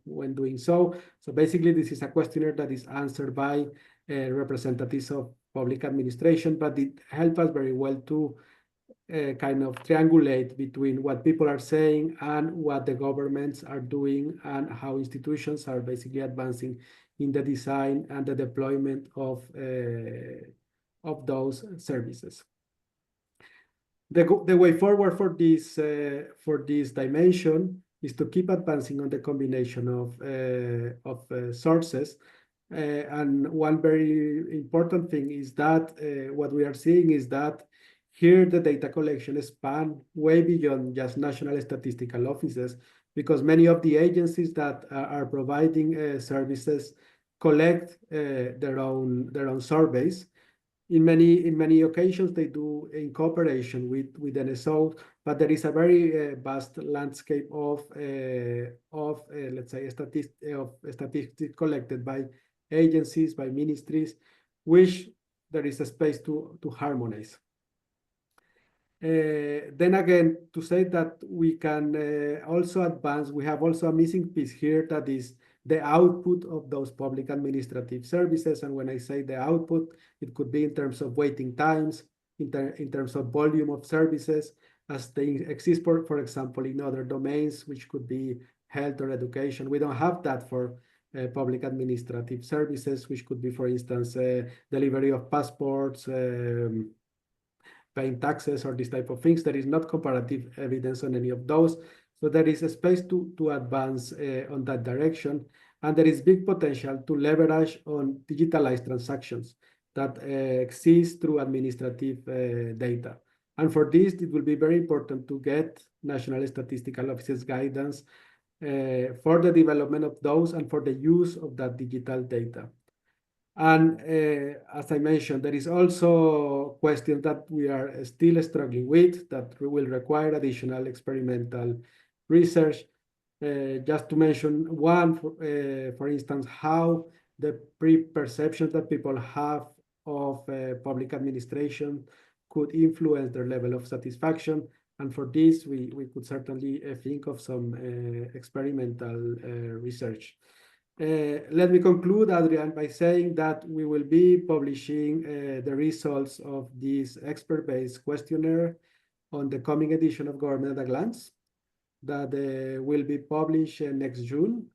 when doing so. So basically, this is a questionnaire that is answered by representatives of public administration, but it helps us very well to kind of triangulate between what people are saying and what the governments are doing and how institutions are basically advancing in the design and the deployment of those services. The way forward for this dimension is to keep advancing on the combination of sources. And one very important thing is that what we are seeing is that Here, the data collection span way beyond just national statistical offices, because many of the agencies that are providing services collect their own surveys. In many occasions, they do in cooperation with NSOs, but there is a very vast landscape of let's say statistics collected by agencies, by ministries, which there is a space to harmonize. Then again, to say that we can also advance, we have also a missing piece here, that is the output of those public administrative services. And when I say the output, it could be in terms of waiting times, in terms of volume of services, as they exist, for example, in other domains, which could be health or education. We don't have that for public administrative services, which could be, for instance, delivery of passports, paying taxes, or this type of things. There is not comparative evidence on any of those. So there is a space to advance on that direction. And there is big potential to leverage on digitalized transactions that exist through administrative data. And for this, it will be very important to get National Statistical Office's guidance for the development of those and for the use of that digital data. And as I mentioned, there is also a question that we are still struggling with, that will require additional experimental research. Just to mention one, for instance, how the pre-perception that people have of public administration could influence their level of satisfaction. And for this, we could certainly think of some experimental research. Let me conclude, Adrian, by saying that we will be publishing the results of this expert-based questionnaire on the coming edition of Government at a Glance that will be published next June.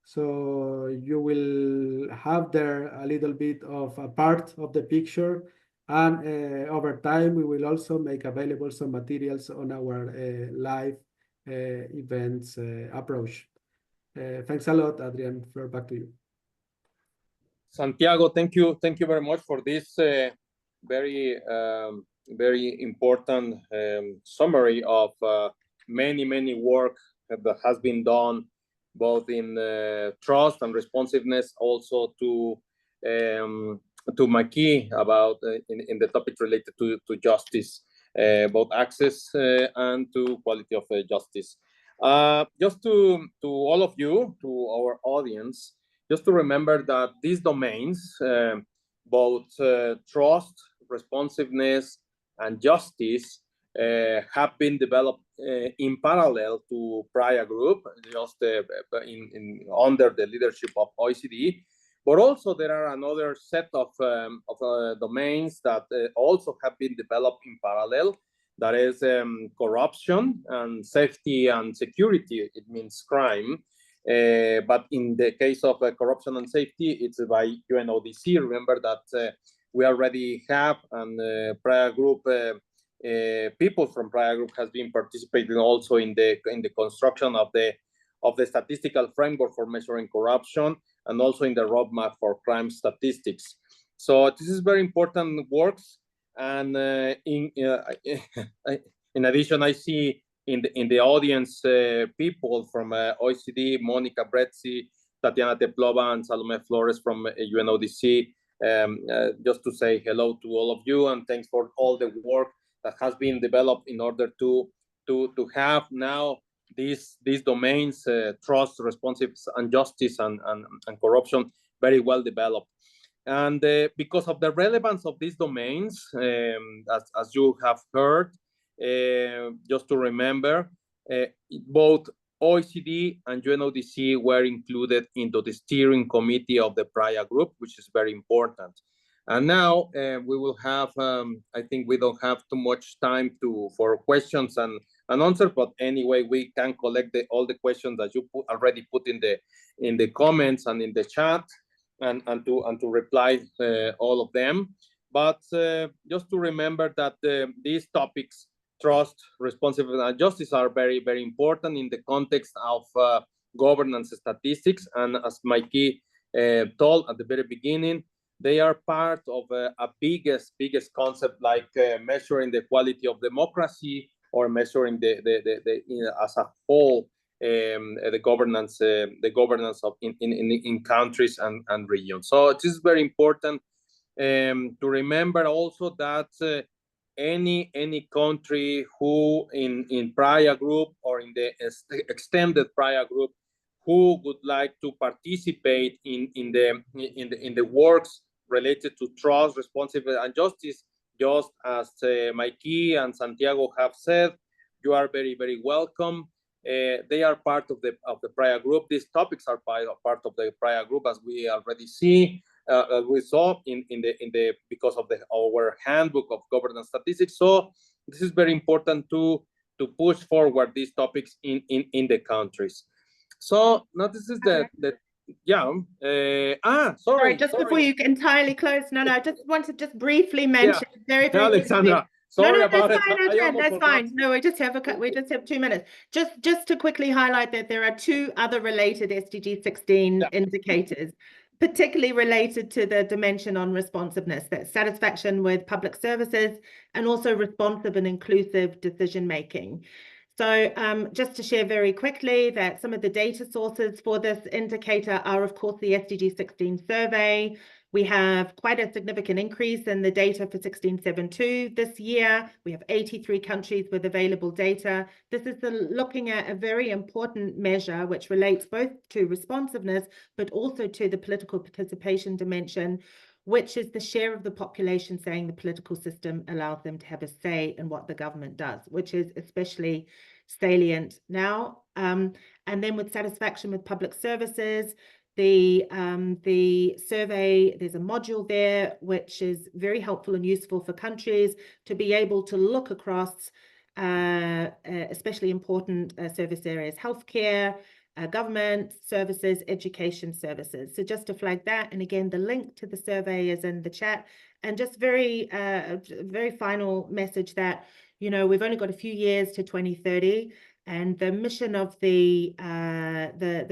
So you will have there a little bit of a part of the picture, and over time we will also make available some materials on our live events approach. Thanks a lot, Adrian. Back to you. Santiago, thank you very much for this very important summary of many work that has been done, both in trust and responsiveness, also to Maki about in the topic related to justice, both access and to quality of justice. Just to all of you, to our audience, just to remember that these domains, both trust, responsiveness, and justice, have been developed in parallel to Praia Group, just under the leadership of OECD. But also there are another set of domains that also have been developed in parallel. That is corruption and safety and security. It means crime. But in the case of corruption and safety, it's by UNODC. Remember that we already have, and Praia Group, people from Praia Group has been participating also in the construction of the statistical framework for measuring corruption, and also in the roadmap for crime statistics. So this is very important works. And in addition, I see in the audience people from OECD, Monica Brezzi, Tatiana Teplova, and Salome Flores from UNODC, just to say hello to all of you, and thanks for all the work that has been developed in order to have now these domains, trust, responsiveness, and justice, and corruption, very well developed. And because of the relevance of these domains, as you have heard, just to remember, both OECD and UNODC were included into the steering committee of the Praia Group, which is very important. And now we will have, I think we don't have too much time for questions and answers, but anyway, we can collect all the questions that you already put in the comments and in the chat, and to reply all of them. But just to remember that these topics, trust, responsiveness, and justice, are very important in the context of governance statistics. And as Mikey told at the very beginning, they are part of a biggest concept like measuring the quality of democracy or measuring as a whole the governance of in countries and regions. So it is very important to remember also that any country who in Praia group or in the extended Praia group who would like to participate in the works related to trust, responsibility, and justice, just as Mikey and Santiago have said, you are very welcome. They are part of the Praia group. These topics are part of the Praia group, as we already see. We saw in the because of our handbook of governance statistics. So this is very important to push forward these topics in the countries. So now this is sorry. Just before you entirely close, I just want to briefly mention very Alexandra. Sorry about it. That's fine. No, we just have 2 minutes. Just to quickly highlight that there are 2 other related SDG 16 indicators, particularly related to the dimension on responsiveness, that's satisfaction with public services and also responsive and inclusive decision making. So just to share very quickly that some of the data sources for this indicator are, of course, the SDG 16 survey. We have quite a significant increase in the data for 1672 this year. We have 83 countries with available data. This is looking at a very important measure which relates both to responsiveness, but also to the political participation dimension, which is the share of the population saying the political system allows them to have a say in what the government does, which is especially salient now. And then with satisfaction with public services, the survey, there's a module there which is very helpful and useful for countries to be able to look across especially important service areas, healthcare, government services, education services. So just to flag that, and again, the link to the survey is in the chat. And just very final message that, we've only got a few years to 2030. And the mission of the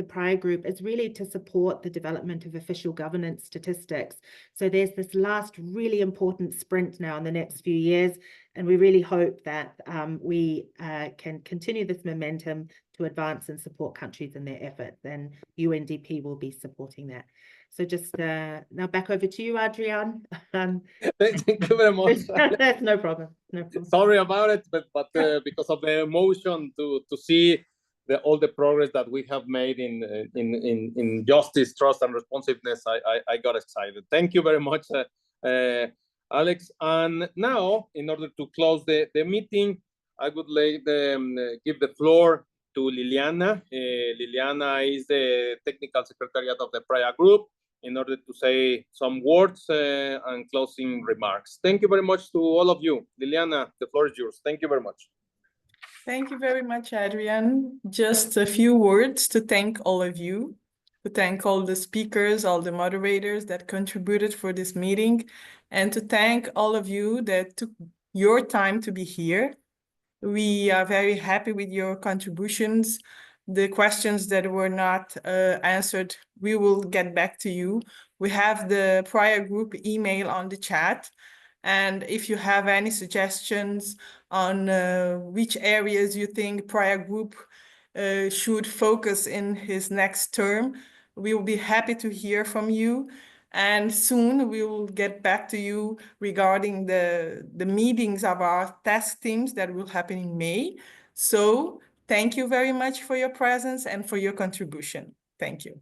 Praia group is really to support the development of official governance statistics. So there's this last really important sprint now in the next few years, and we really hope that we can continue this momentum to advance and support countries in their efforts, and UNDP will be supporting that. So just now back over to you, Adrian. Thank you very much. That's no problem. Sorry about it, but because of the emotion to see all the progress that we have made in justice, trust, and responsiveness, I got excited. Thank you very much, Alex. And now, in order to close the meeting, I would give the floor to Liliana. Liliana is the technical secretariat of the Praia group, in order to say some words and closing remarks. Thank you very much to all of you. Liliana, the floor is yours. Thank you very much. Thank you very much, Adrian. Just a few words to thank all of you, to thank all the speakers, all the moderators that contributed for this meeting, and to thank all of you that took your time to be here. We are very happy with your contributions. The questions that were not answered, we will get back to you. We have the Praia group email on the chat. And if you have any suggestions on which areas you think Praia group should focus in his next term, we will be happy to hear from you. And soon we will get back to you regarding the meetings of our task teams that will happen in May. So thank you very much for your presence and for your contribution. Thank you.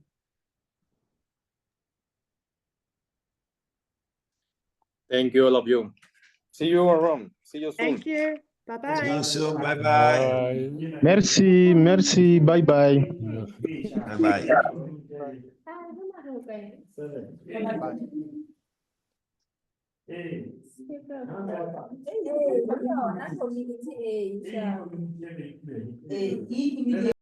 Thank you, all of you. See you around. See you soon. Thank you. Bye-bye. See you soon. Bye-bye. Merci. Bye-bye. Bye-bye. Bye.